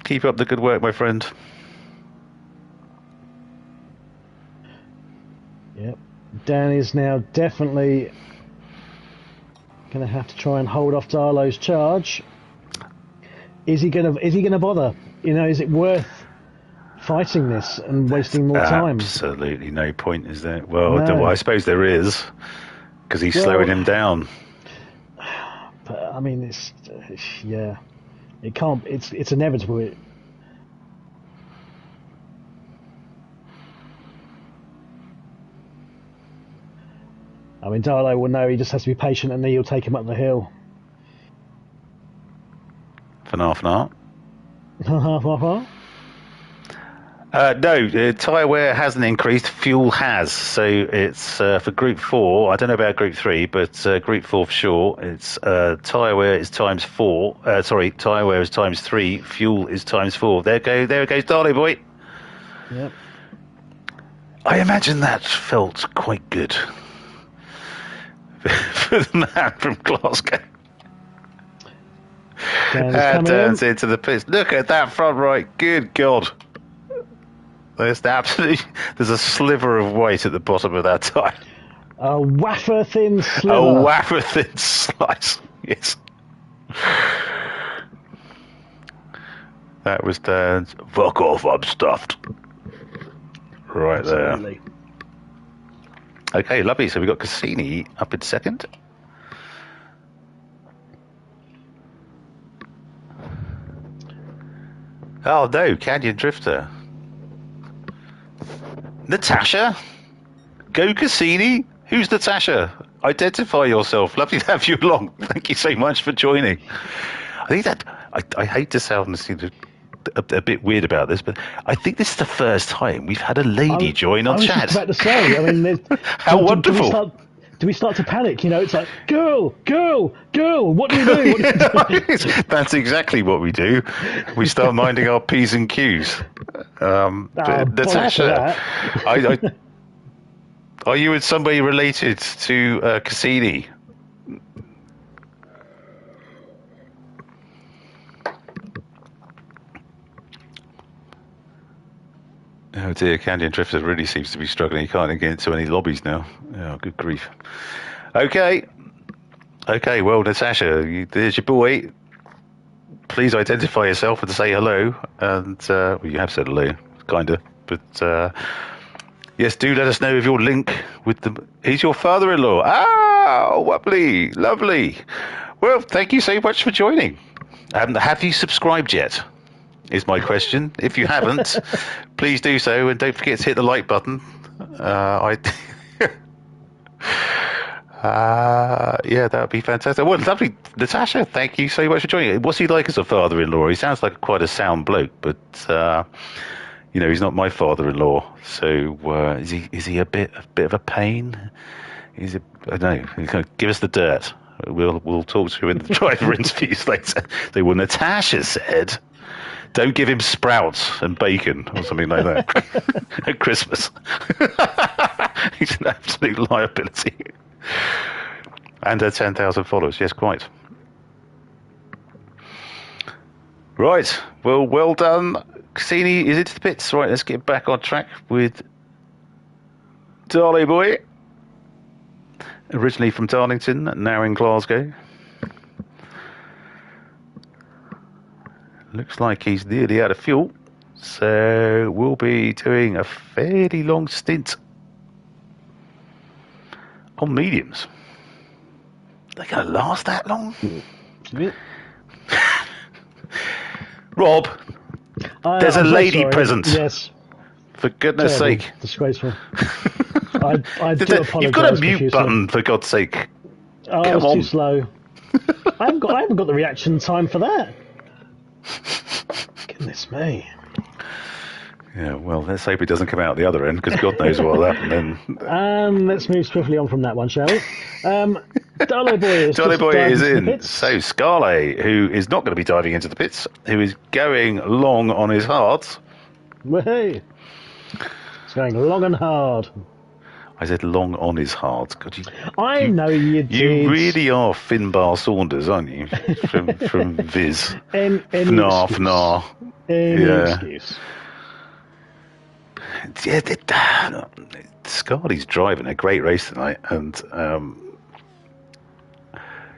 Keep up the good work, my friend. Yep. Dan is now definitely going to have to try and hold off Darlow's charge. Is he going to bother? You know, is it worth fighting this and wasting more time? Absolutely no point, is there? Well, no. I suppose there is, because he's slowing him down. But I mean, it can't. It's inevitable. I mean, Darlow will know he just has to be patient, and then he'll take him up the hill. For half an hour. Half. No, tyre wear hasn't increased. Fuel has. So it's for Group 4. I don't know about Group 3, but Group 4 for sure. It's tyre wear is times 4. Tyre wear is times 3. Fuel is times 4. There goes Darley boy. Yep. I imagine that felt quite good for the man from Glasgow. Turns into the pits. Look at that front right. Good God. There's a sliver of weight at the bottom of that tyre. A wafer thin sliver. A wafer thin slice. Yes. That was Dan's fuck off, I'm stuffed. Right. Absolutely. There. Okay, lovely. So we got Cassini up in second. Oh no, Canyon Drifter. Natasha? Go Cassini? Who's Natasha? Identify yourself. Lovely to have you along. Thank you so much for joining. I think that I hate to sound a bit weird about this, but I think this is the first time we've had a lady join on chat. I was about to say, I mean, how wonderful. Do we start to panic? You know, it's like, girl, what do we do? That's exactly what we do. We start minding our P's and Q's. Natasha, Are you in some way related to Cassini? Oh dear, Candy and Drifter really seems to be struggling. He can't get into any lobbies now. Oh, good grief. Okay. Okay, well, Natasha, there's your boy. Please identify yourself and say hello. And, well, you have said hello, kind of. But, yes, do let us know if your link with the... He's your father-in-law. Ah, lovely, lovely. Well, thank you so much for joining. Have you subscribed yet? Is my question. If you haven't, please do so, and don't forget to hit the like button. Yeah, that would be fantastic. Well, lovely, Natasha. Thank you so much for joining. What's he like as a father-in-law? He sounds like quite a sound bloke, but he's not my father-in-law. So is he a bit of a pain? I don't know. Give us the dirt. We'll talk to him in the driver interviews later. Well, Natasha said, don't give him sprouts and bacon or something like that at Christmas. He's an absolute liability. And 10,000 followers. Yes, quite. Right. Well done. Cassini is into the pits. Right, let's get back on track with Darley Boy. Originally from Darlington, now in Glasgow. Looks like he's nearly out of fuel, so we'll be doing a fairly long stint on mediums. They're going to last that long? Rob, there's a lady present. Yes. For goodness sake. Disgraceful. I do apologise. You've got a mute button, for God's sake. Oh, Come it's on. too slow. I haven't got the reaction time for that. Goodness me. Yeah, well, let's hope it doesn't come out the other end, because God knows what will happen then. Let's move swiftly on from that one, shall we? Darley Boy is in. So Scarlet, who is not going to be diving into the pits, who is going long on his hard. Hey, it's going long and hard. I said long on his hard. God, I know you did. You really are Finbar Saunders, aren't you? From Viz. FNAR. Excuse. Yeah, Scarlet's driving a great race tonight, and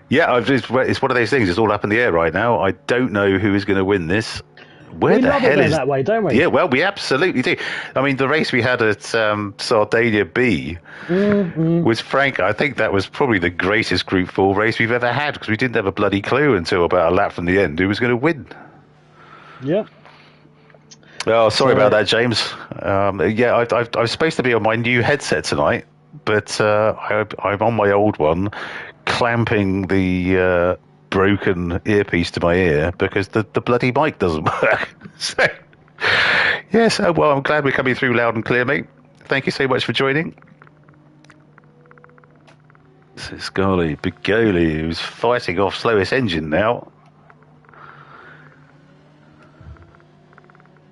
it's one of those things. It's all up in the air right now. I don't know who is going to win this. Where the hell is that way, don't we? Yeah, well, we absolutely do. I mean, the race we had at Sardinia B was, frank, I think that was probably the greatest Group 4 race we've ever had, because we didn't have a bloody clue until about a lap from the end who was going to win. Yep. Oh, sorry about that, James. I was supposed to be on my new headset tonight, but I'm on my old one, clamping the broken earpiece to my ear because the bloody mic doesn't work. So, yes, well, I'm glad we're coming through loud and clear, mate. Thank you so much for joining. This is Bigoli, who's fighting off slowest engine now.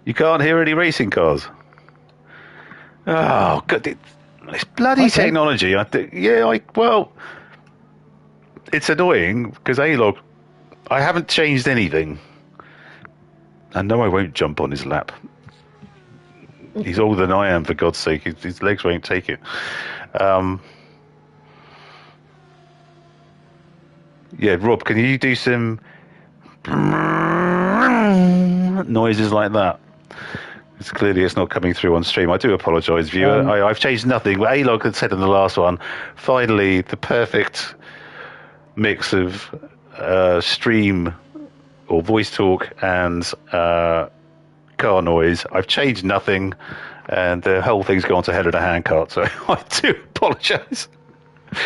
You can't hear any racing cars. Oh, God, it's bloody technology. It's annoying because A-Log, I haven't changed anything. And no, I won't jump on his lap. He's older than I am, for God's sake. His legs won't take it. Yeah, Rob, can you do some noises like that? It's clearly it's not coming through on stream. I do apologise, viewer. I've changed nothing. A-Log had said in the last one, finally, the perfect mix of stream or voice talk and car noise. I've changed nothing, and the whole thing's gone to hell in a handcart, so I do apologise.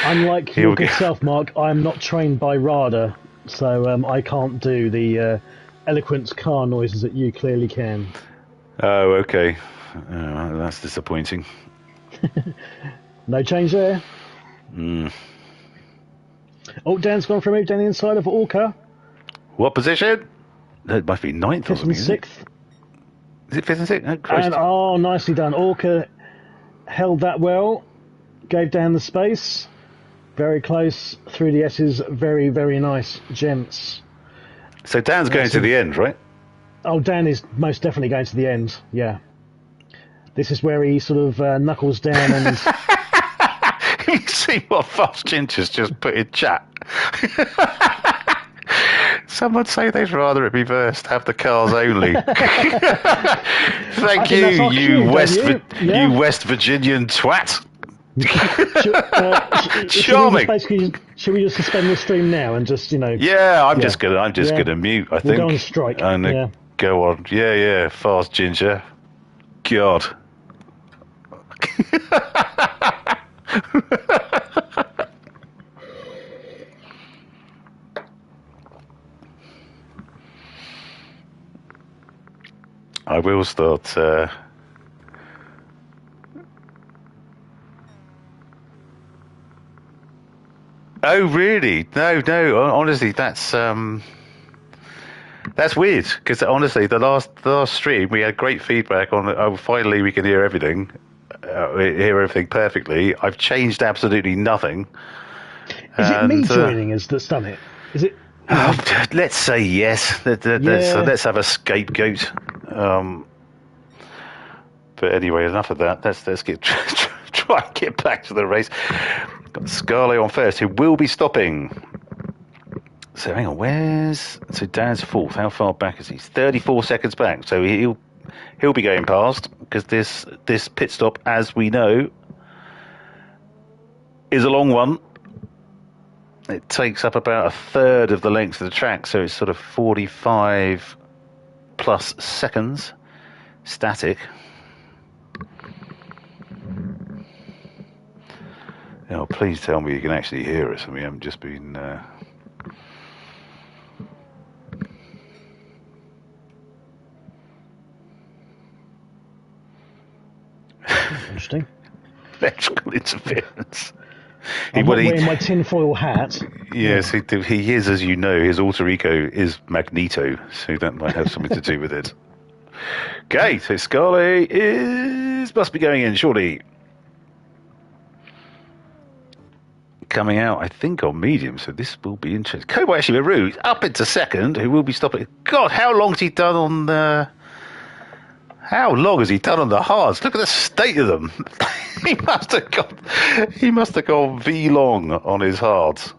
Unlike your good self, Mark, I'm not trained by RADA, so I can't do the eloquent car noises that you clearly can. Oh, okay. That's disappointing. No change there? Oh, Dan's gone for a move down the inside of Orca. What position? That must be 9th or something. 5th and 6th. Is it 5th and 6th? Oh, Christ. And, nicely done. Orca held that well. gave Dan the space. Very close through the S's. Very, very nice, gents. So Dan's going to the end, right? Oh, Dan is most definitely going to the end, yeah. This is where he sort of knuckles down and... You see what Fast Ginger's just put in chat? Some would say they'd rather it be reversed, have the cars only. Thank you, you West Virginian twat. Charming. Should we just suspend the stream now and just, Yeah, I'm just gonna mute. I think. We'll go on strike. And go on. Yeah. Fast Ginger. God. I will start. Oh, really? No. Honestly, that's weird. Because honestly, the last stream we had great feedback on. Oh, finally, we can hear everything. Hear everything perfectly. I've changed absolutely nothing. Is it me joining us that's done it? Is it? Let's say yes. Let's have a scapegoat. But anyway, enough of that. Let's get try and get back to the race. Got Scarlet on first, who will be stopping. So hang on, so Dan's fourth? How far back is he? 34 seconds back. So he'll be going past because this pit stop, as we know, is a long one. It takes up about a third of the length of the track, so it's sort of 45 plus seconds static. Oh, please tell me you can actually hear us and we haven't just been... Interesting. Electrical interference. I'm not wearing my tinfoil hat. Yes, he is, as you know, his alter ego is Magneto, so that might have something to do with it. Okay, so Scarlet must be going in, surely. Coming out, I think, on medium, so this will be interesting. Kobayashi Maru up into second, who will be stopping. God, how long has he done on the... How long has he done on the hards? Look at the state of them. He must have gone V long on his hards.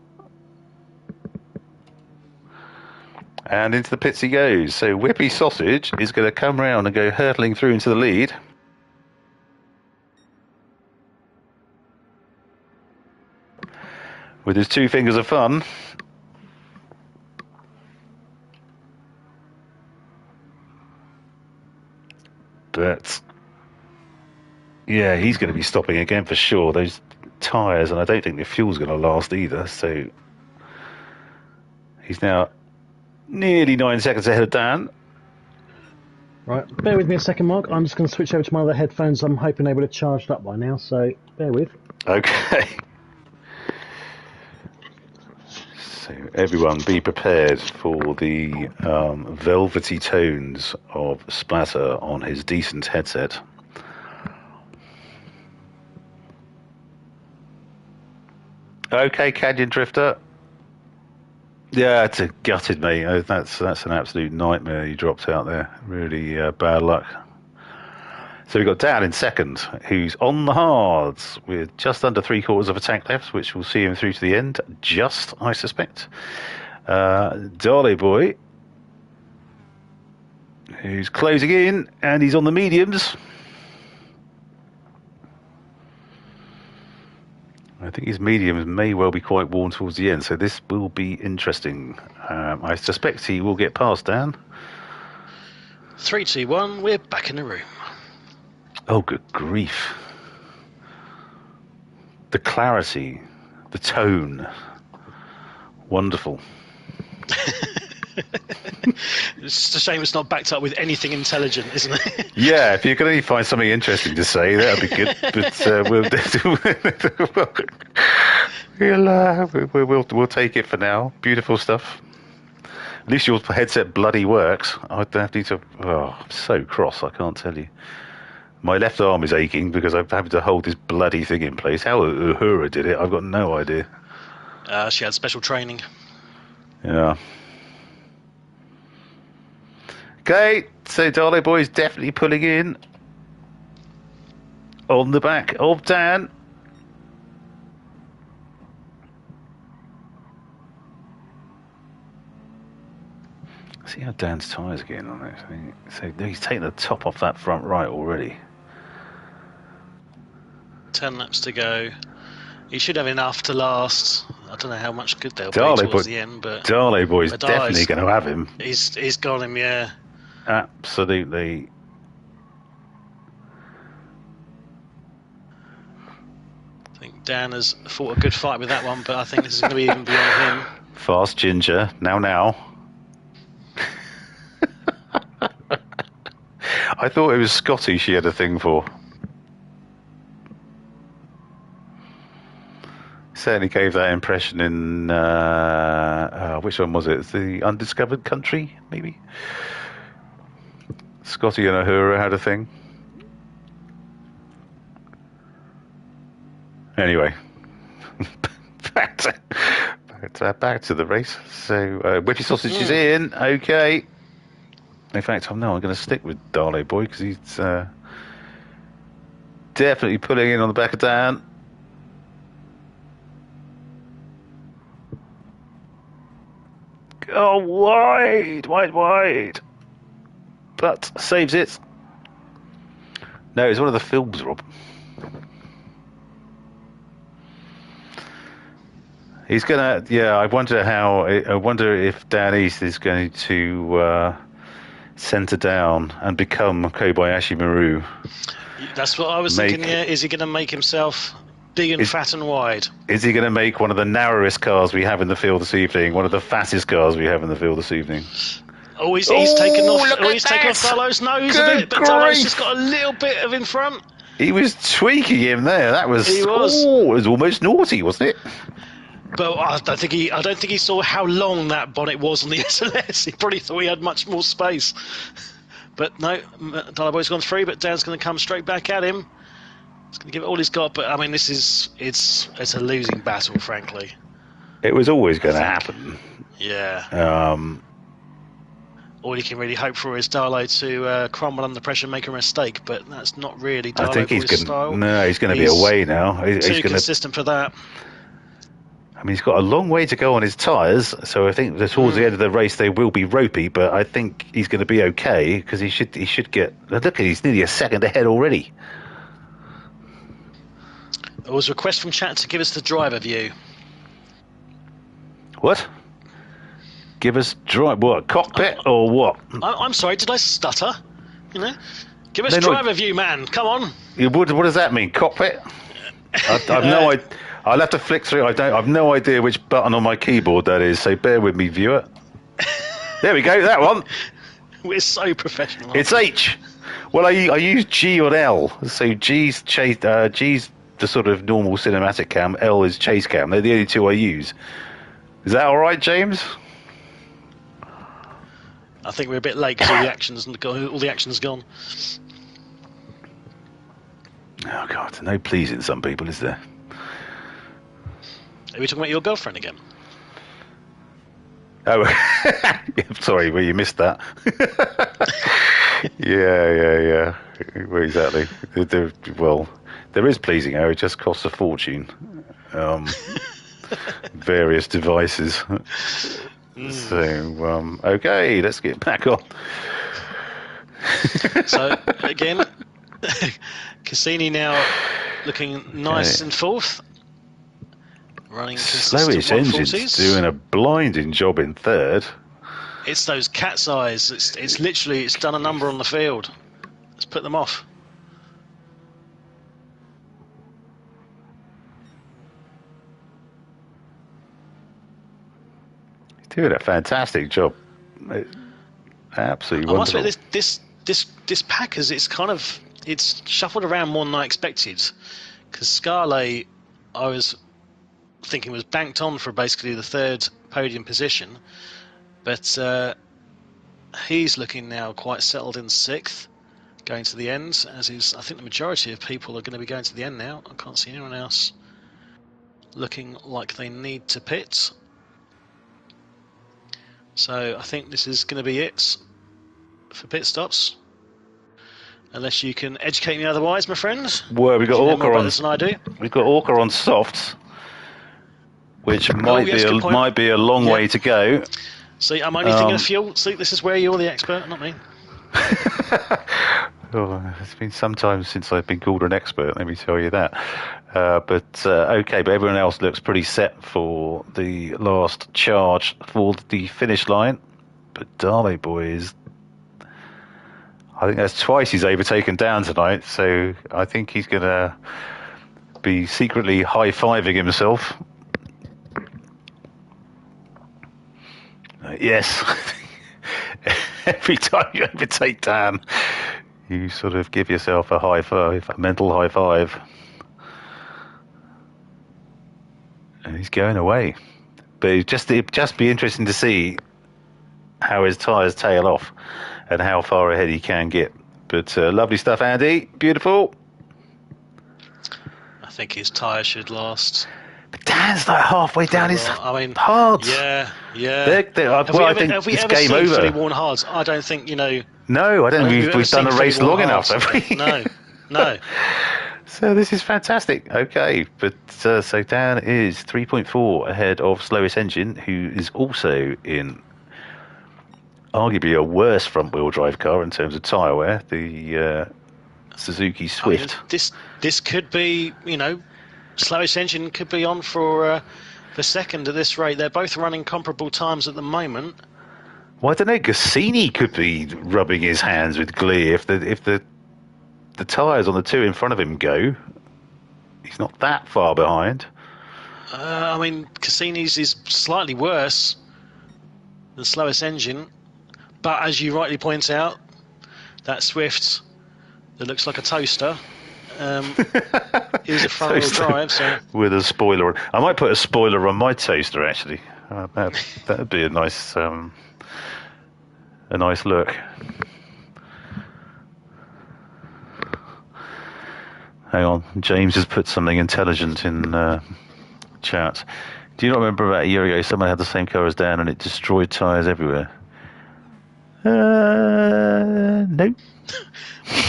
And into the pits he goes. So Whippy Sausage is going to come round and go hurtling through into the lead. With his two fingers of fun. But yeah, he's going to be stopping again for sure. Those tyres, and I don't think the fuel's going to last either. So he's now nearly 9 seconds ahead of Dan. Right, bear with me a second, Mark. I'm just going to switch over to my other headphones. I'm hoping they would have charged up by now, so bear with. Okay. So everyone be prepared for the velvety tones of Splatter on his decent headset. Okay, Canyon Drifter. Yeah, it's gutted me. That's an absolute nightmare you dropped out there. Really bad luck. So we've got Dan in second, who's on the hards with just under 3/4 of a tank left, which will see him through to the end. Just, I suspect. Dolly Boy, who's closing in, and he's on the mediums. I think his mediums may well be quite worn towards the end, so this will be interesting. I suspect he will get past Dan. 3, 2, 1, we're back in the room. Oh, good grief. The clarity, the tone. Wonderful. It's just a shame it's not backed up with anything intelligent, isn't it? Yeah, if you can only find something interesting to say, that'd be good. But we'll take it for now. Beautiful stuff. At least your headset bloody works. I don't need to. Oh, I'm so cross. I can't tell you. My left arm is aching because I'm having to hold this bloody thing in place. How Uhura did it, I've got no idea. She had special training. Yeah. Okay, so Darley Boy is definitely pulling in on the back of Dan. See how Dan's tyres getting on this thing. So he's taking the top off that front right already. 10 laps to go. He should have enough to last. I don't know how much good they'll be Darley towards Boy, the end, but Darley Boy's but definitely going to have him. He's got him, yeah. Absolutely. I think Dan has fought a good fight with that one, but I think this is going to be even beyond him. Fast Ginger, now. I thought it was Scotty she had a thing for. Certainly gave that impression in which one was it? The Undiscovered Country, maybe. Scotty and Uhura had a thing. Anyway, back to the race. So Whippy Sausage is in. Okay. In fact, I'm going to stick with Darley Boy because he's definitely pulling in on the back of Dan. Oh, wide. But saves it. No, it's one of the films, Rob. He's gonna. Yeah, I wonder if Dan East is going to centre down and become Kobayashi Maru. That's what I was thinking. Yeah, is he going to make himself big and fat and wide? Is he going to make one of the narrowest cars we have in the field this evening? One of the fattest cars we have in the field this evening? Oh, he's taken off. He's taken off Darlow's nose a bit, but Darlow's just got a little bit of in front. He was tweaking him there. That was. He was. Oh, it was almost naughty, wasn't it? But I don't think he saw how long that bonnet was on the SLS. He probably thought he had much more space. But no, Darlow's gone through, but Dan's going to come straight back at him. He's going to give it all he's got, but I mean, it's a losing battle, frankly. It was always going to happen. Yeah. All you can really hope for is Darlow to crumble under pressure and make a mistake, but that's not really Darlow. I think he's style. No, he's going to be away now. He's consistent for that. I mean, he's got a long way to go on his tyres, so I think that towards the end of the race they will be ropey, but I think he's going to be okay because he should get. Look, he's nearly a second ahead already. There was a request from chat to give us the driver view. What? Give us what? Cockpit or what? I'm sorry, did I stutter? You know, give us driver view, man. Come on. What does that mean? Cockpit? I've no idea. I'll have to flick through. I've no idea which button on my keyboard that is. So bear with me, viewer. There we go. That one. We're so professional. It's H. Well, I use G or L. So G's the sort of normal cinematic cam. L is chase cam. They're the only two I use. Is that all right, James? I think we're a bit late because all the action's gone. Oh God, no pleasing some people, is there? Are we talking about your girlfriend again? Oh, sorry, well, you missed that. Yeah. Well, exactly. There is pleasing her. It just costs a fortune. Various devices. So, okay, let's get back on. So, again, Cassini now looking nice in fourth. Running Slowish engines doing a blinding job in third. It's those cat's eyes. It's literally done a number on the field. Let's put them off. He's doing a fantastic job. Absolutely wonderful. I must admit, this Packers, it's shuffled around more than I expected. Because Scarlett, I was thinking was banked on for basically the third podium position, but he's looking now quite settled in sixth, going to the end, as is, I think the majority of people are going to be going to the end now. I can't see anyone else looking like they need to pit. So I think this is going to be it for pit stops. Unless you can educate me otherwise, my friend. Well, we've got Orca on. Than I do. We've got Orca on softs, which might be a long way to go. See, I'm only thinking of fuel. See, this is where you're the expert, not me. Oh, it's been some time since I've been called an expert, let me tell you that. But everyone else looks pretty set for the last charge for the finish line. But Darley boys, I think that's twice he's overtaken down tonight, so I think he's going to be secretly high-fiving himself. Yes. Every time you overtake Dan, you sort of give yourself a high five, a mental high five. And he's going away. But it'd just be interesting to see how his tyres tail off and how far ahead he can get. But lovely stuff, Andy. Beautiful. I think his tyre should last. But Dan's like halfway down his hards. Yeah. I think have we it's ever game seen over. fully worn hards? I don't think, No, I don't think we've done a race long enough, have we? No. So this is fantastic. Okay, but so Dan is 3.4 ahead of Slowest Engine, who is also in arguably a worse front-wheel drive car in terms of tyre wear, the Suzuki Swift. This could be, Slowest Engine could be on for second at this rate. They're both running comparable times at the moment. Well, I don't know. Gr4 could be rubbing his hands with glee if the tyres on the two in front of him go. He's not that far behind. Cassini's is slightly worse than Slowest Engine, but as you rightly point out, that Swift that looks like a toaster is a front-wheel drive. So with a spoiler, I might put a spoiler on my toaster. Actually, that'd be a nice look. Hang on, James has put something intelligent in chat. Do you not remember about a year ago someone had the same car as Dan and it destroyed tyres everywhere? No.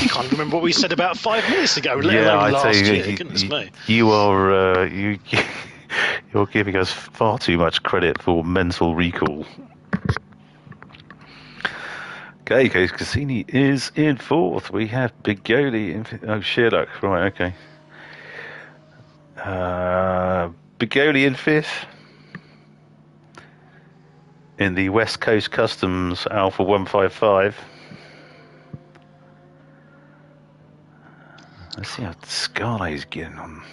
You can't remember what we said about 5 minutes ago, let alone last year. Goodness me. You're giving us far too much credit for mental recall. Okay, Cassini is in fourth. We have Bigoli in Sherlock. Right, okay. Bigoli in fifth. In the West Coast Customs Alpha 155. Let's see how Scarlet's getting on.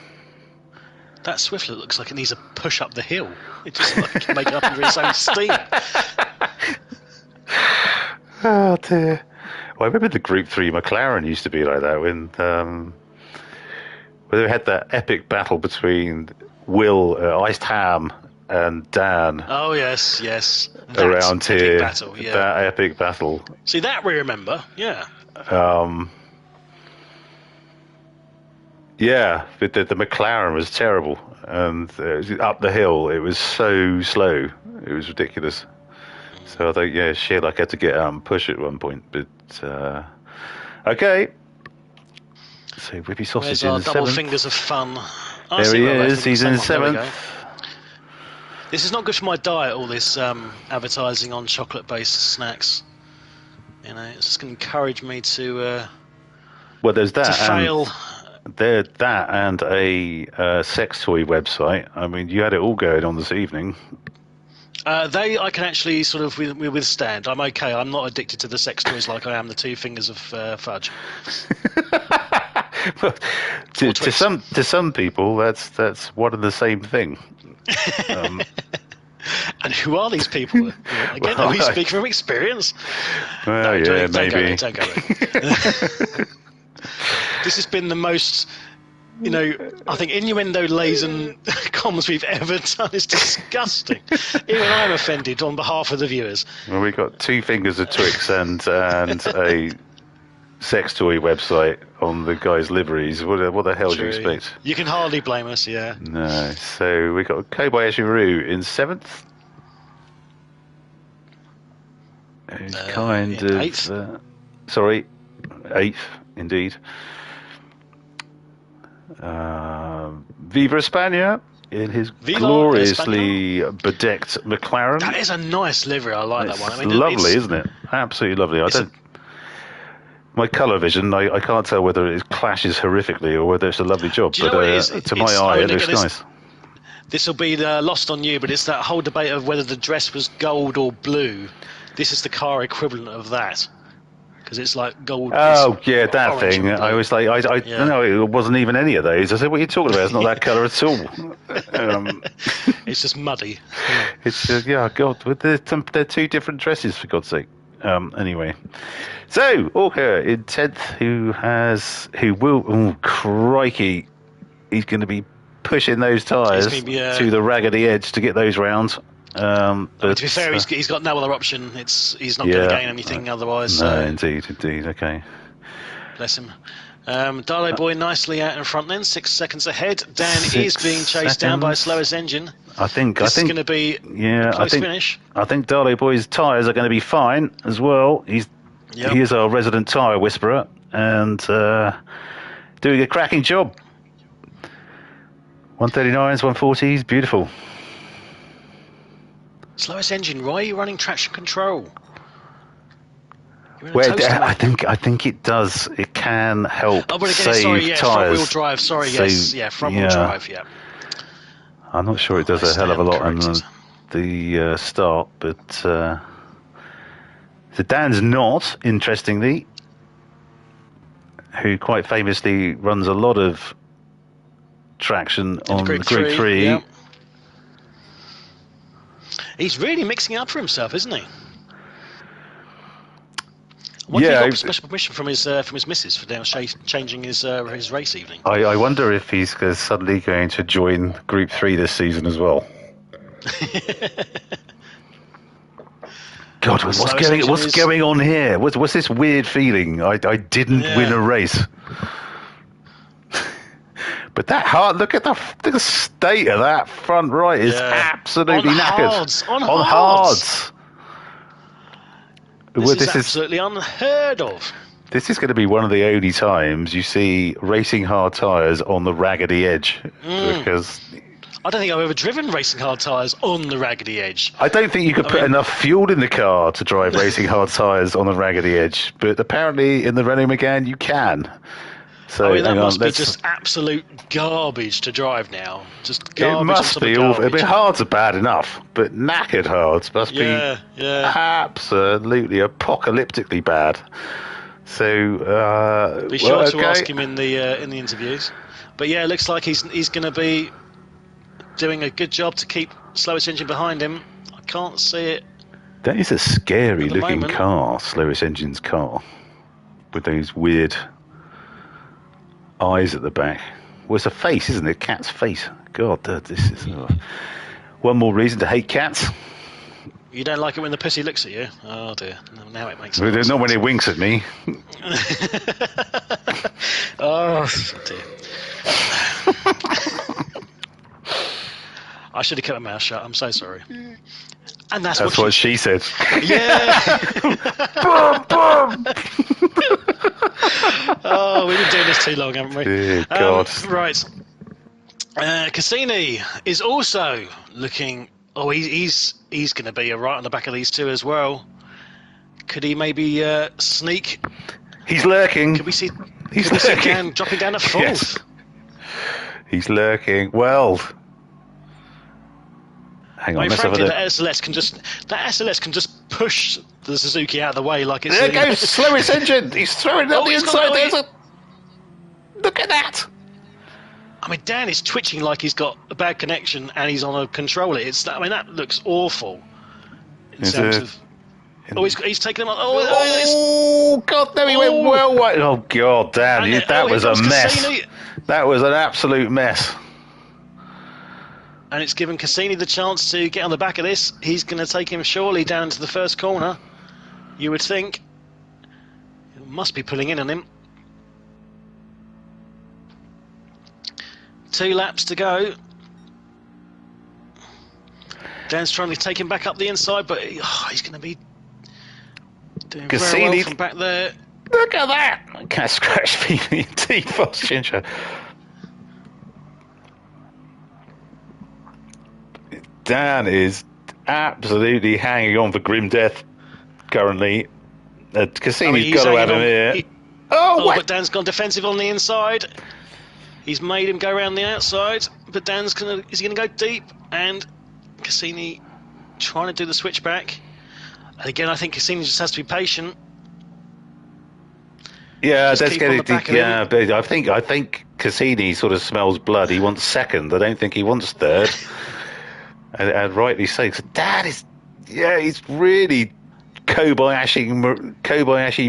That Swiftlet looks like it needs a push up the hill. It just like make it up under its own steam. Oh dear. Well, I remember the Gr4 McLaren used to be like that when they had that epic battle between Will, Iced Ham, and Dan. Oh yes. Around here, battle, yeah. That epic battle. See, that we remember, yeah. Yeah, but the McLaren was terrible, and up the hill it was so slow, it was ridiculous. So I think, Sherlock had to get out and push at one point, but okay. So Whippy Sausage in our double seventh. fingers of fun. There he is. He's in seventh. This is not good for my diet. All this advertising on chocolate-based snacks. It's just going to encourage me to. Well, there's that. To fail. There, that and a sex toy website. I mean, you had it all going on this evening. I can actually sort of withstand. I'm okay. I'm not addicted to the sex toys like I am the 2 fingers of fudge. Well, to some people, that's one and the same thing. And who are these people? Again, are we speaking from experience? Well, no, maybe. Don't go there. This has been the most, I think innuendo-laden comms we've ever done. It's disgusting. Even I'm offended on behalf of the viewers. Well, we got 2 fingers of Twix and a sex toy website on the guys' liveries. What the hell do you expect? You can hardly blame us, yeah. No. So we got Kobayashi Maru in 7th. Who's kind of 8th. Sorry, 8th indeed. Viva España in his gloriously bedecked McLaren. That is a nice livery. I like that one. I mean, lovely, isn't it? Absolutely lovely. My colour vision, I can't tell whether it clashes horrifically or whether it's a lovely job. But to my eye, it looks nice. This will be lost on you, but it's that whole debate of whether the dress was gold or blue. This is the car equivalent of that. Because it's like gold. Oh, yeah, that thing. I was like, no, it wasn't even any of those. I said, what are you talking about? It's not that colour at all. It's just muddy. It's God, they're two different dresses, for God's sake. Anyway. So, Orca in 10th, crikey, he's going to be pushing those tyres to the raggedy edge to get those round. But to be fair, he's got no other option. He's not going to gain anything otherwise. No, indeed. Okay. Bless him. Darlow Boy nicely out in front then, 6 seconds ahead. Dan is being chased down by Slowest Engine. I think it's going to be a close finish. I think Darlow Boy's tyres are going to be fine as well. He is our resident tyre whisperer and doing a cracking job. 139s, 140s, beautiful. Slowest Engine, why are you running traction control? Well, I think it does. It can help save tyres. Front-wheel drive. Front-wheel drive. Yeah. I'm not sure it does a hell of a lot on the start, but so Dan's not, interestingly, who quite famously runs a lot of traction on Group 3. Yeah. He's really mixing it up for himself, isn't he? He got special permission from his missus for now changing his race evening. I wonder if he's suddenly going to join Group 3 this season as well. God, what's going on here? What's this weird feeling? I didn't win a race. But that look at the state of that front right is absolutely knackered. On hards. This is absolutely unheard of. This is going to be one of the only times you see racing hard tyres on the raggedy edge. Because I don't think I've ever driven racing hard tyres on the raggedy edge. I don't think you could put enough fuel in the car to drive racing hard tyres on the raggedy edge. But apparently in the Renault Megane you can. So that must be just absolute garbage to drive now. Just garbage. It must be awful. I mean, hards are bad enough, but knackered hards must be absolutely apocalyptically bad. So be sure to ask him in the interviews. But yeah, it looks like he's going to be doing a good job to keep Slowest Engine behind him. I can't see it. That is a scary looking car, Slowest Engine's car, with those weird eyes at the back. Well, it's a face, isn't it? A cat's face. God, this is one more reason to hate cats. You don't like it when the pussy looks at you? Oh dear. Now it makes sense. Not when it winks at me. Oh dear. I should have kept my mouth shut. I'm so sorry. And that's what she said. Yeah. Boom, boom. Oh, we've been doing this too long, haven't we? Dear God. Right. Cassini is also looking. Oh, he's going to be right on the back of these two as well. Could he maybe sneak? He's lurking. Could we see? He's lurking. Dropping down to 4th. Yes. He's lurking. Well. Hang on, frankly, that SLS can just push the Suzuki out of the way like it's. There goes Slowest Engine. He's throwing it on the inside. Look at that. I mean, Dan is twitching like he's got a bad connection and he's on a controller. That looks awful. He's taking him on. Oh God! No, he went well wide. Oh God, Dan, that was a mess. Cassini. That was an absolute mess. And it's given Cassini the chance to get on the back of this. He's going to take him surely down to the first corner, you would think. Must be pulling in on him. 2 laps to go. Dan's trying to take him back up the inside, but he's going to be doing very well from back there. Look at that! Can't scratch me in the teeth, fast ginger. Dan is absolutely hanging on for grim death currently. Cassini's got to have him here. But Dan's gone defensive on the inside. He's made him go around the outside, but is he going to go deep? And Cassini trying to do the switchback. And again, I think Cassini just has to be patient. Yeah, that's going to. Yeah, but I think Cassini sort of smells blood. He wants second. I don't think he wants third. and rightly so. So Dad is, he's really Kobayashi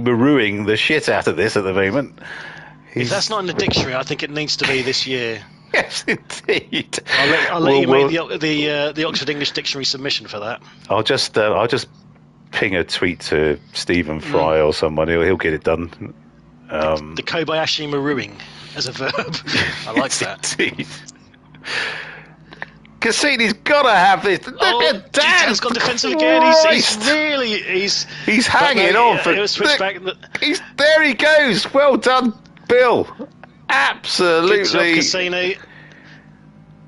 Maruing the shit out of this at the moment. If that's not in the dictionary, I think it needs to be this year. Yes, indeed. I'll let you make the Oxford English Dictionary submission for that. I'll just ping a tweet to Stephen Fry or someone. He'll get it done. The Kobayashi Maruing as a verb. I like that. Indeed. Cassini's got to have this. Look at Dan. Dan's gone defensive again. He's hanging on for. There he goes. Well done, Bill. Absolutely. Good job, Cassini.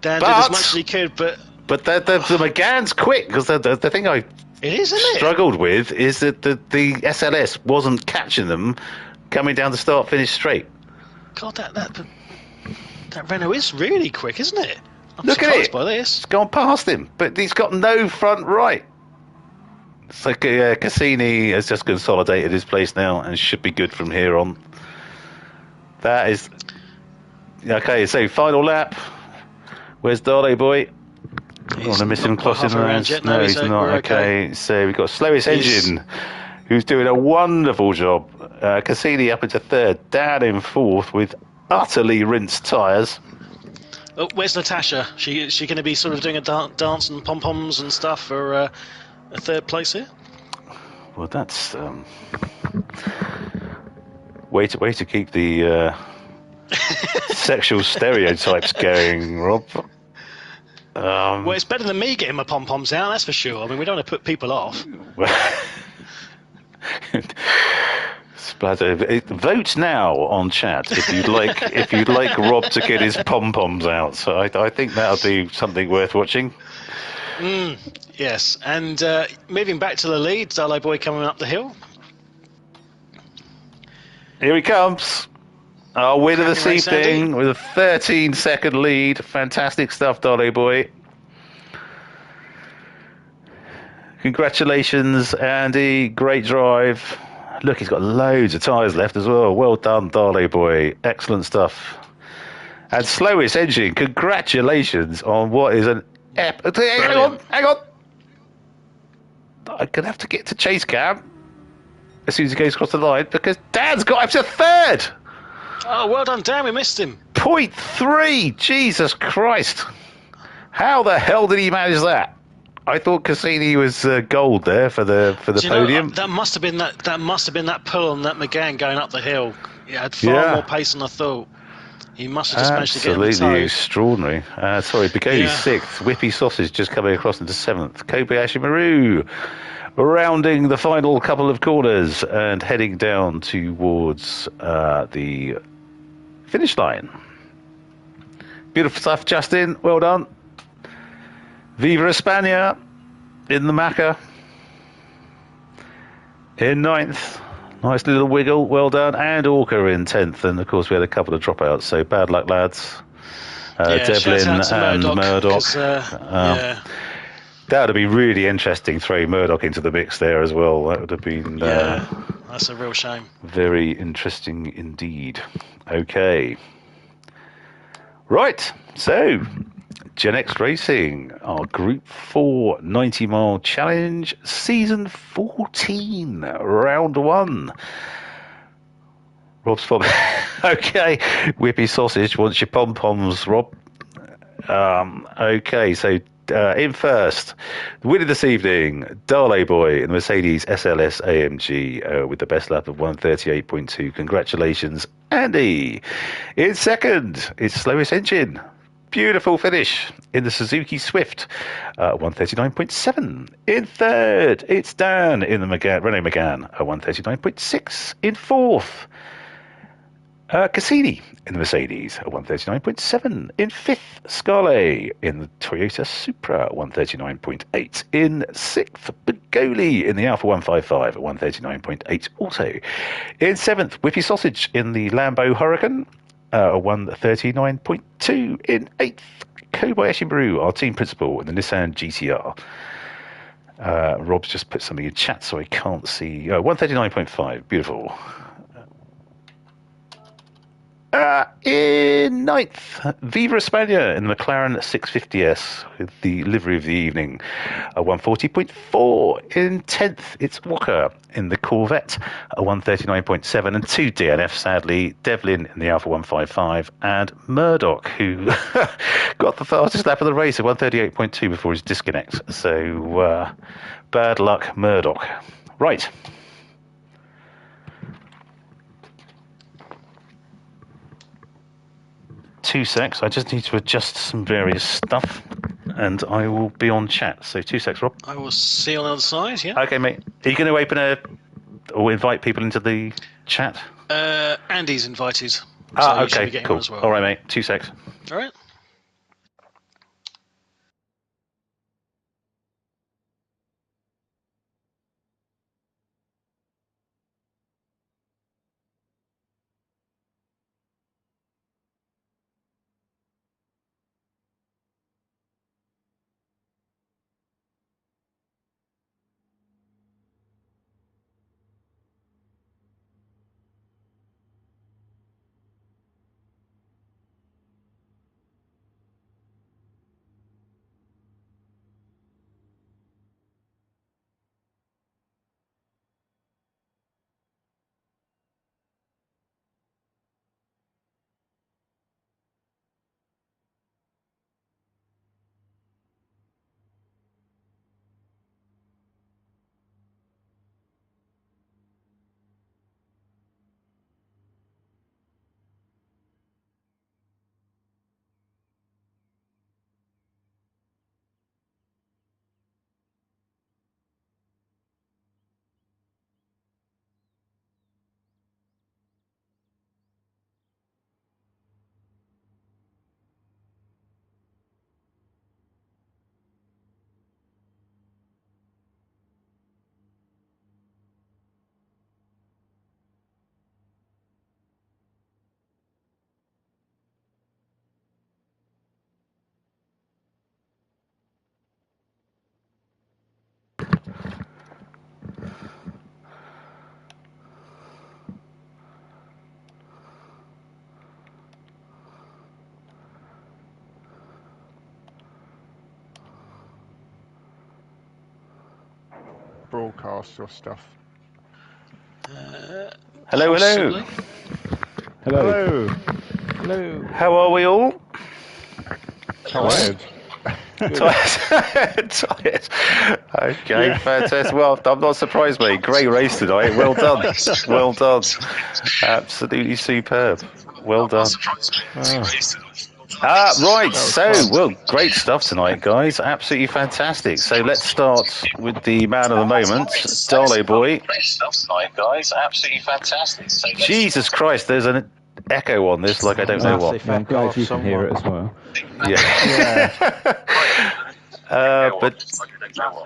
Dan did as much as he could, but the McGann's quick, because the thing I struggled with is that the SLS wasn't catching them coming down the start finish straight. God, that Renault is really quick, isn't it? I'm Look at it. By this. It's gone past him, but he's got no front right. It's like Cassini has just consolidated his place now and should be good from here on. That is okay. So final lap. Where's Dale boy? On a missing crossing lines. No, he's not. Okay. So we've got slowest engine, who's doing a wonderful job. Cassini up into third. Dan in fourth with utterly rinsed tyres. Oh, where's Natasha? She going to be sort of doing a dance and pom-poms and stuff for a third place here? Well, that's way to keep the sexual stereotypes going, Rob. Well, it's better than me getting my pom-poms out, that's for sure. I mean, we don't want to put people off. Splatter. Vote now on chat if you'd like Rob to get his pom poms out. So I think that'll be something worth watching. Yes, and moving back to the lead, Dale boy coming up the hill. Here he comes. Our winner this evening with a 13-second lead. Fantastic stuff, Dale boy. Congratulations, Andy. Great drive. Look, he's got loads of tyres left as well. Well done, Dale boy. Excellent stuff. And slowest engine, congratulations on what is an hang on. I'm going to have to get to chase cam as soon as he goes across the line because Dan's got up to third. Oh, well done, Dan. We missed him. 0.3. Jesus Christ. How the hell did he manage that? I thought Cassini was gold there for the podium. That must have been that pull on that McGann going up the hill. He had far more pace than I thought. He must have just managed to get him. Absolutely extraordinary. Sorry, Bigotti's sixth. Whippy Sausage just coming across into seventh. Kobayashi Maru rounding the final couple of corners and heading down towards the finish line. Beautiful stuff, Justin. Well done. Viva España in the Macca. In ninth. Nice little wiggle. Well done. And Orca in 10th. And, of course, we had a couple of dropouts. So bad luck, lads. Devlin and Murdoch. That would have been really interesting, throwing Murdoch into the mix there as well. That would have been... that's a real shame. Very interesting indeed. Okay. Right. So... Gen X Racing, our Group 4 90-mile challenge, season 14, round 1. Rob's pom. Okay, Whippy Sausage wants your pom-poms, Rob. Okay, so in first, winning this evening, Darley Boy in the Mercedes SLS AMG with the best lap of 138.2. Congratulations, Andy. In second, it's Slowest Engine. Beautiful finish in the Suzuki Swift, 139.7. In third, it's Dan in the Renault Megane, 139.6. In fourth, Cassini in the Mercedes, 139.7. In fifth, Scarlet in the Toyota Supra, 139.8. In sixth, Begoli in the Alfa 155, 139.8 also. In seventh, Whippy Sausage in the Lambo Huracan, 139.2. In eighth, Kobayashi Maru, our team principal in the Nissan GTR. Rob's just put something in chat so I can't see. 139.5. Beautiful. In ninth, Viva España in the McLaren 650S with the livery of the evening, 140.4. In 10th, it's Walker in the Corvette, 139.7. And 2 DNF, sadly, Devlin in the Alfa 155 and Murdoch, who got the fastest lap of the race at 138.2 before his disconnect. So, bad luck, Murdoch. Right. 2 secs. I just need to adjust some various stuff, and I will be on chat. So 2 secs, Rob. I will see you on the other side. Yeah. Okay, mate. Are you going to open or invite people into the chat? Andy's invited. So okay, cool. As well. All right, mate. 2 secs. All right. Broadcast your stuff. Hello. Hello. How are we all? Tired. Tired. Okay, yeah. Fantastic. Well, I'm not surprised, mate. Great race tonight. Well done. Well done. Absolutely superb. Well done. Right. So, well, great stuff tonight, guys. Absolutely fantastic. So let's start with the man of the moment, Darley Boy. Great stuff tonight, guys. Absolutely fantastic. So Jesus Christ, there's an echo on this, like I don't know what. I'm glad you can hear it as well. Yeah. But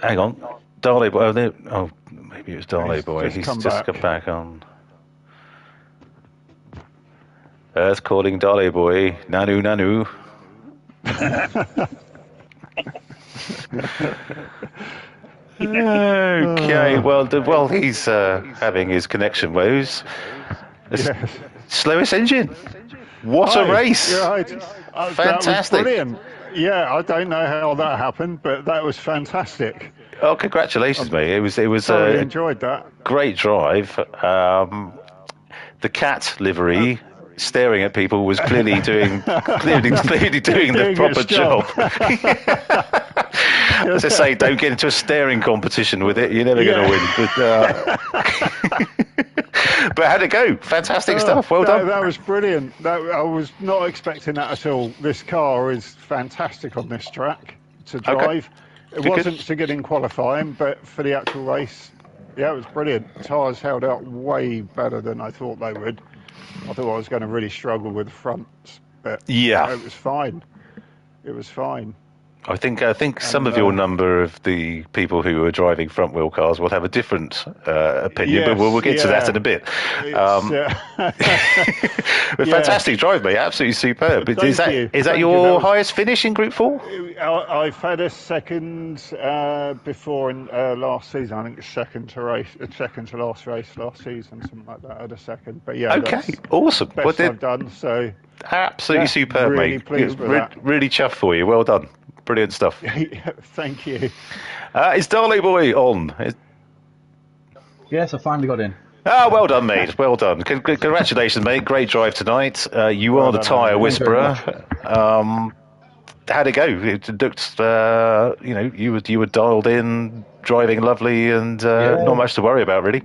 hang on, Darley Boy. Oh, maybe it was Darley Boy. He's just come back on. Earth calling Darley Boy. Nanu. Okay. Well, he's having his connection woes. Yes. Slowest engine. What a race! Right. Fantastic. That was brilliant. Yeah, I don't know how that happened, but that was fantastic. Oh, congratulations, mate! It was. Enjoyed that. Great drive. The cat livery staring at people was clearly doing the proper its job. As I say, don't get into a staring competition with it. You're never going to win. But how'd it go? Fantastic stuff. Well done. That was brilliant. I was not expecting that at all. This car is fantastic on this track to drive. Okay. It wasn't so good in qualifying, but for the actual race, yeah, it was brilliant. Tyres held out way better than I thought they would. I thought I was going to really struggle with the fronts, but yeah, it was fine. It was fine. I think some of your number of the people who are driving front wheel cars will have a different opinion, but we'll get to that in a bit. But fantastic drive, mate! Absolutely superb. Is that your highest finish in Group 4? I've had a second before in last season. I think second to last race last season, something like that. I had a second, but yeah. Okay, awesome. Best I've done. So absolutely superb, really mate. Pleased with that. Really chuffed for you. Well done. Brilliant stuff. Thank you. Is Darley Boy on? Yes, I finally got in. Well done, mate. Well done. Congratulations, mate. Great drive tonight. You are the tyre whisperer. How'd it go? It looked, you were dialed in, driving lovely, and not much to worry about, really.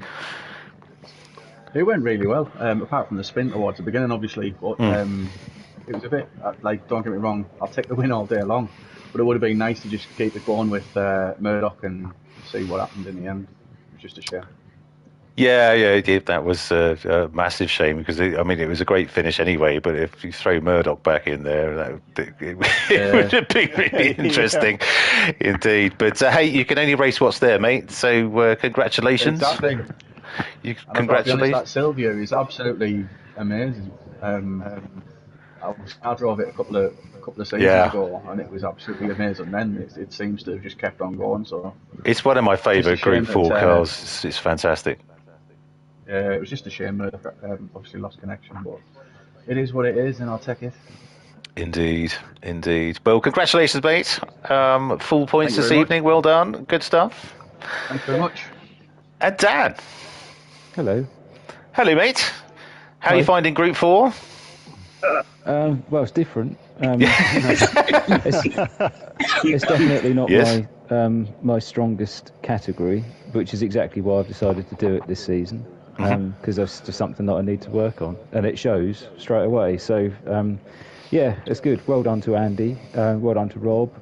It went really well, apart from the sprint towards the beginning, obviously. But it was a bit, don't get me wrong, I'll take the win all day long. But it would have been nice to just keep it going with Murdoch and see what happened in the end. It was just a shame. Yeah, that was a massive shame because it was a great finish anyway. But if you throw Murdoch back in there, it would have been really interesting, indeed. But hey, you can only race what's there, mate. So congratulations. Exactly. Congratulations. That Silvio is absolutely amazing. I drove it a couple of seasons ago, and it was absolutely amazing. Then it seems to have just kept on going. So it's one of my favourite Group 4 cars. It's fantastic. Yeah, it was just a shame that obviously lost connection, but it is what it is, and I'll take it. Indeed. Well, congratulations, mate. Full points this evening. Well done. Good stuff. Thanks very much. And Dan. Hello. Hello, mate. How are you finding Group 4? Well, it's different. It's definitely not my strongest category, which is exactly why I've decided to do it this season, because that's just something that I need to work on, and it shows straight away. So, it's good. Well done to Andy. Well done to Rob.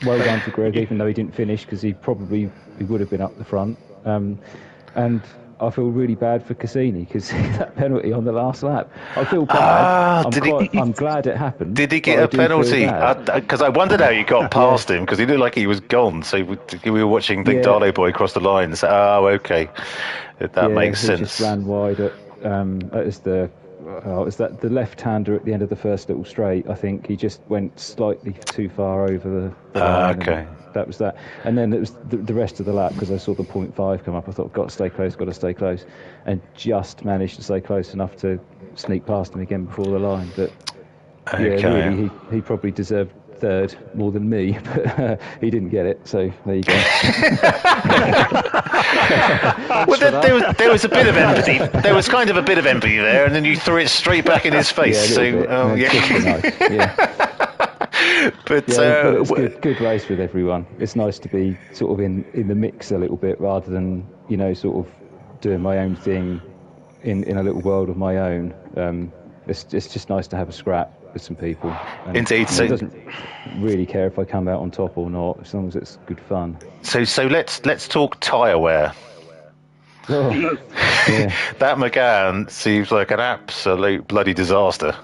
Well done to Greg, even though he didn't finish, because he would have been up the front. And I feel really bad for Cassini because that penalty on the last lap. I feel bad. I'm glad it happened. Did he get a penalty? Because I wondered how you got past him, because he looked like he was gone. So we were watching the Darley Boy cross the line. So, okay, that makes sense. He just ran wide at the left-hander at the end of the first little straight. I think he just went slightly too far over the line. Okay. That was that. And then it was the rest of the lap, because I saw the 0.5 come up. I thought, got to stay close. And just managed to stay close enough to sneak past him again before the line. But really, he probably deserved third more than me, but he didn't get it. So there you go. Well, there was a bit of empathy. There was kind of a bit of empathy there, and then you threw it straight back in his face. But it's good race with everyone. It's nice to be sort of in the mix a little bit, rather than sort of doing my own thing in a little world of my own. It's just nice to have a scrap with some people. And, Indeed. So it doesn't really care if I come out on top or not, as long as it's good fun. So let's talk tyre wear. Oh, yeah. That McGann seems like an absolute bloody disaster.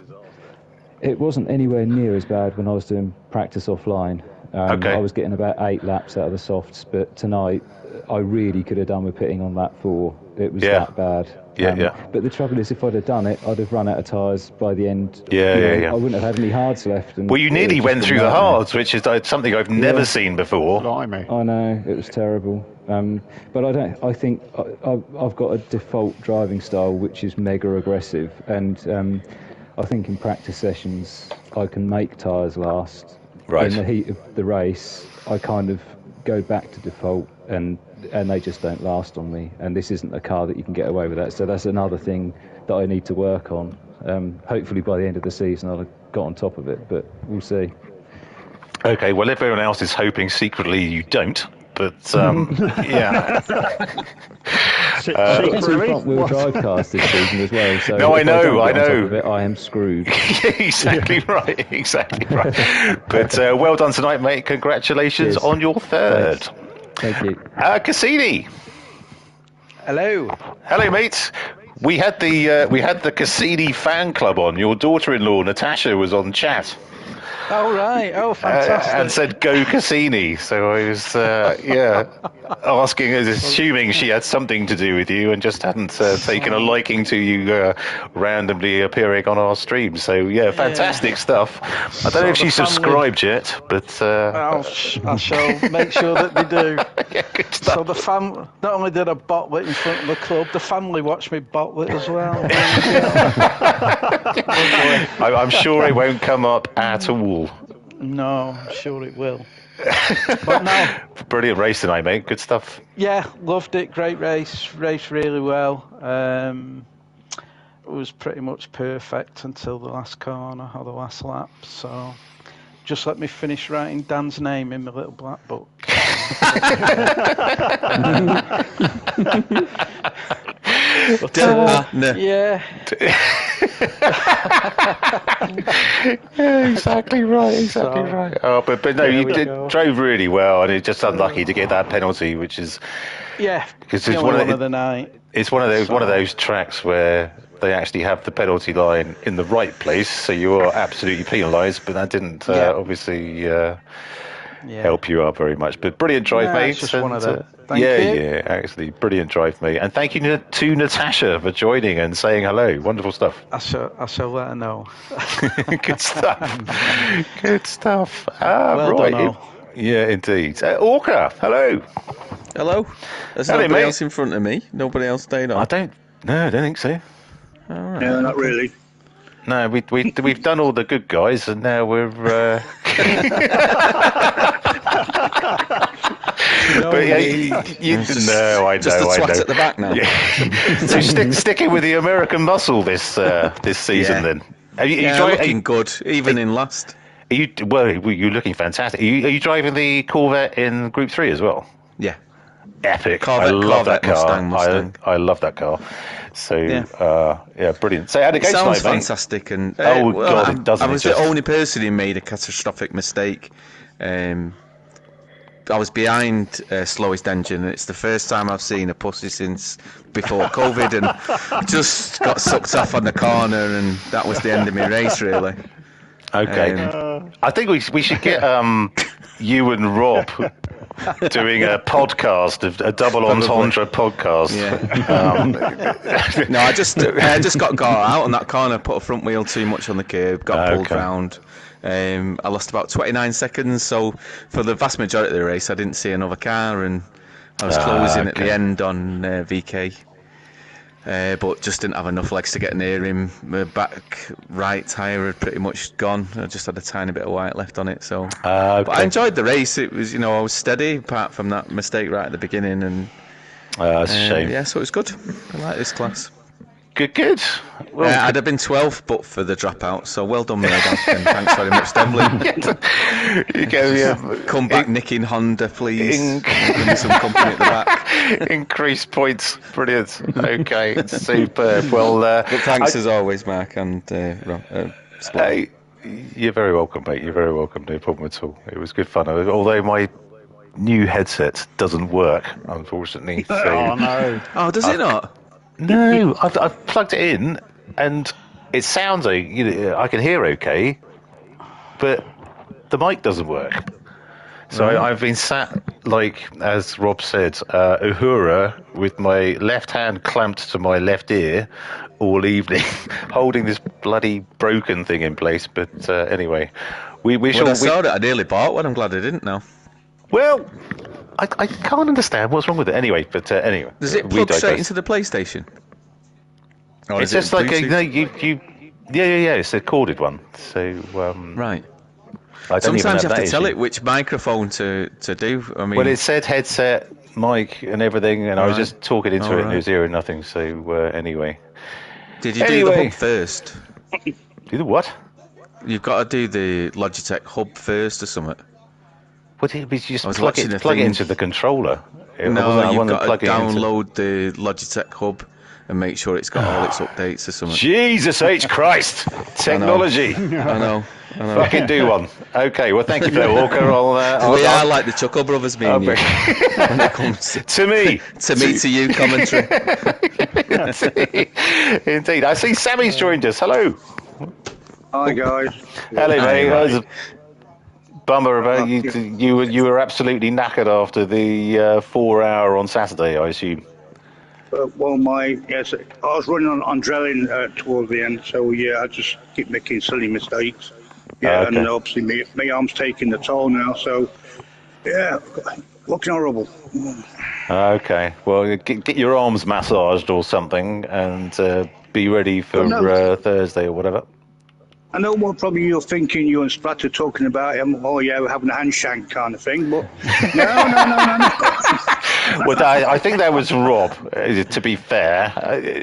It wasn't anywhere near as bad when I was doing practice offline. I was getting about 8 laps out of the softs, but tonight I really could have done with pitting on lap 4. It was that bad. But the trouble is, if I'd have done it, I'd have run out of tyres by the end. I wouldn't have had any hards left. And you nearly went through the hards, which is something I've never seen before. Blimey. I know, it was terrible. But I think I've got a default driving style which is mega aggressive, and I think in practice sessions I can make tyres last. Right. In the heat of the race, I kind of go back to default, and they just don't last on me. And this isn't a car that you can get away with that. So that's another thing that I need to work on. Hopefully by the end of the season I'll have got on top of it, but we'll see. Okay, well, everyone else is hoping secretly you don't, but yeah. I've got two front-wheel drive cars this season as well, so no, I know. On top of it, I am screwed. Yeah, exactly right. But well done tonight, mate. Congratulations on your third. Thank you. Cassini. Hello, mate. We had the Cassini fan club on. Your daughter-in-law Natasha was on chat. Oh, right. Oh, fantastic. And said, go Cassini. So I was, asking, assuming she had something to do with you and just hadn't taken a liking to you randomly appearing on our stream. So, yeah, fantastic stuff. I don't know if she subscribed yet, but... I shall make sure that they do. Yeah, good stuff. So the not only did I bottle it in front of the club, the family watched me bottle it as well. I'm sure it won't come up at all. No, I'm sure it will. But no. Brilliant race tonight, mate. Good stuff. Yeah, loved it. Great race. Raced really well. It was pretty much perfect until the last corner or the last lap. So just let me finish writing Dan's name in my little black book. Yeah. Yeah, exactly right. Oh, but no, you drove really well, and it's just unlucky to get that penalty, which is because it's one of the night. It's one of those tracks where they actually have the penalty line in the right place, so you are absolutely penalised. But that didn't obviously help you out very much. But brilliant drive, mate. It's just one of them. Thank you. Yeah, actually, brilliant drive, mate. And thank you to Natasha for joining and saying hello. Wonderful stuff. I shall let her know. Good stuff. Good stuff. Well right. done, Yeah, indeed. Orca, hello. Hello. There's nobody else in front of me. Nobody else stayed on. I don't think so. All right. No, not really. No, we've done all the good guys, and now we're. But yeah, I know. Just a twat at the back now. Yeah. So sticking with the American muscle this season, then. Are you looking good, even in last. You're looking fantastic. Are you driving the Corvette in Group 3 as well? Yeah. Epic. I love that car. Mustang. I love that car. So, brilliant. So, how'd it go tonight, mate? Sounds fantastic. And, God, it doesn't. I was the only person who made a catastrophic mistake. I was behind slowest engine, and it's the first time I've seen a pussy since before COVID, and just got sucked off on the corner, and that was the end of my race, really. Okay. I think we should get you and Rob doing a podcast, a double entendre podcast. Yeah. No, I just got caught out on that corner, put a front wheel too much on the curb, got pulled round. I lost about 29 seconds, so for the vast majority of the race, I didn't see another car, and I was closing at the end on VK. But just didn't have enough legs to get near him. My back right tyre had pretty much gone. I just had a tiny bit of white left on it. So, but I enjoyed the race. It was, I was steady apart from that mistake right at the beginning. And that's a shame. Yeah, so it was good. I like this class. Good. Well, I'd have been 12, but for the dropout. So well done, Murdoch, and thanks very much, Devlin. You go, come back, nicking Honda, please. Give me some company at the back. Increase points. Brilliant. Okay, superb. Well, but thanks as always, Mark and Splat. You're very welcome, mate. You're very welcome. No problem at all. It was good fun. Although my new headset doesn't work, unfortunately. So, oh no! Oh, does it not? No, I've plugged it in, and it sounds like I can hear okay, but the mic doesn't work. So I've been sat, like as Rob said, uhura, with my left hand clamped to my left ear all evening, holding this bloody broken thing in place. But anyway, we shall. When I saw it, I nearly bought one. I'm glad I didn't now. Well, I can't understand what's wrong with it. Anyway, but anyway. Does it plug straight into the PlayStation? Or it's just like it's a corded one. So right. Sometimes you have to tell it which microphone to do. I mean, well, it said headset, mic, and everything, and I was just talking into it, and it was hearing nothing. So anyway. Did you do the hub first? Do the what? You've got to do the Logitech hub first or something. What did you just I was plug watching it a thing- into the controller? No, you've got to plug it into- download the Logitech hub and make sure it's got all its updates or something. Jesus H. Christ! Technology. I know. Fucking do one. Okay, well, thank you for that, Walker. We are like the Chuckle Brothers, me and you, when it comes to me. to you commentary. Indeed. I see Sammy's joined us. Hello. Hi, guys. Hello, mate. I was a bummer about you. You were absolutely knackered after the 4 hour on Saturday, I assume. Well, I was running on drilling towards the end, so yeah, I just keep making silly mistakes. Yeah, okay. And obviously my arm's taking the toll now, so yeah, looking horrible. Okay, well, get your arms massaged or something, and be ready for Thursday or whatever. I know what probably you're thinking, you and Splatter talking about we're having a handshank kind of thing, but no. Well, I think that was Rob, to be fair.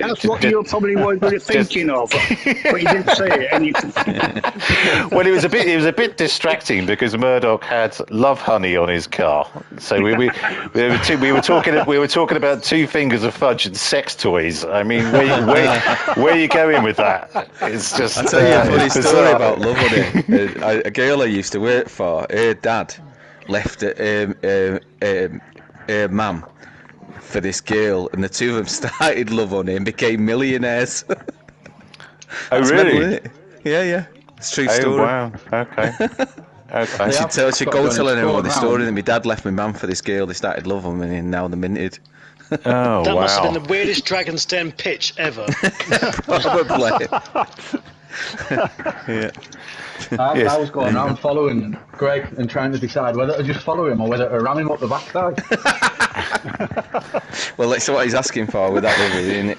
That's what you're probably thinking of, but you didn't say it. Well, it was a bit distracting because Murdoch had love honey on his car. So we were talking about 2 fingers of fudge and sex toys. I mean, where are you going with that? It's just. I'll tell you a funny story about love honey. A girl I used to work for, her dad left mum for this girl, and the two of them started love honey and became millionaires. Oh, really? Mental, yeah. It's a true story. Oh, wow. Okay. She'd go telling everyone the story that my dad left my mum for this girl. They started love honey and now they're minted. Oh, that must have been wow. the weirdest Dragon's Den pitch ever. Probably. Yeah. I was going around following Greg and trying to decide whether to just follow him or whether to ram him up the backside. Well, that's what he's asking for with that lovely, isn't it?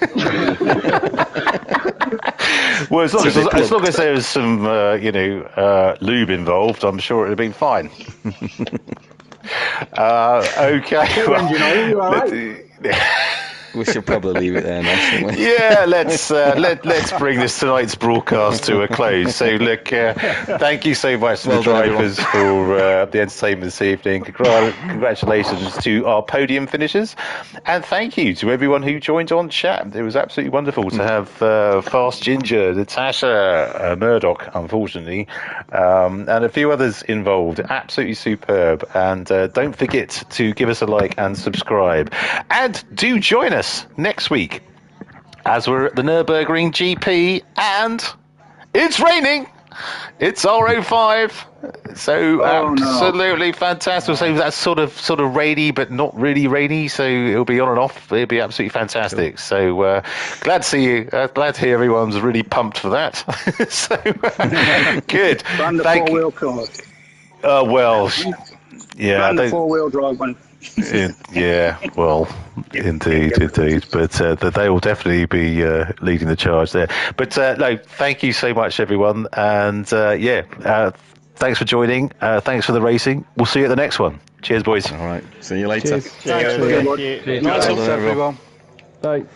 Well, as long as there's some, lube involved, I'm sure it'd have been fine. Okay. You all right? We should probably leave it there now, shouldn't we? Yeah, let's bring tonight's broadcast to a close. So, look, thank you so much to the drivers for the entertainment this evening. Congratulations to our podium finishers, and thank you to everyone who joined on chat. It was absolutely wonderful to have Fast Ginger, Natasha, Murdoch, unfortunately, and a few others involved. Absolutely superb. And don't forget to give us a like and subscribe, and do join us next week as we're at the Nürburgring GP, and it's raining. It's R05, so absolutely fantastic. So that's sort of rainy, but not really rainy. So it'll be on and off. It'll be absolutely fantastic. So glad to see you. Glad to hear everyone's really pumped for that. So good. And the four-wheel car. Well, yeah. And the four-wheel drive one. Yeah, well, indeed. But they will definitely be leading the charge there. But no, thank you so much, everyone. And thanks for joining. Thanks for the racing. We'll see you at the next one. Cheers, boys. All right. See you later. Cheers. Thanks, everyone. Nice, everyone. Bye.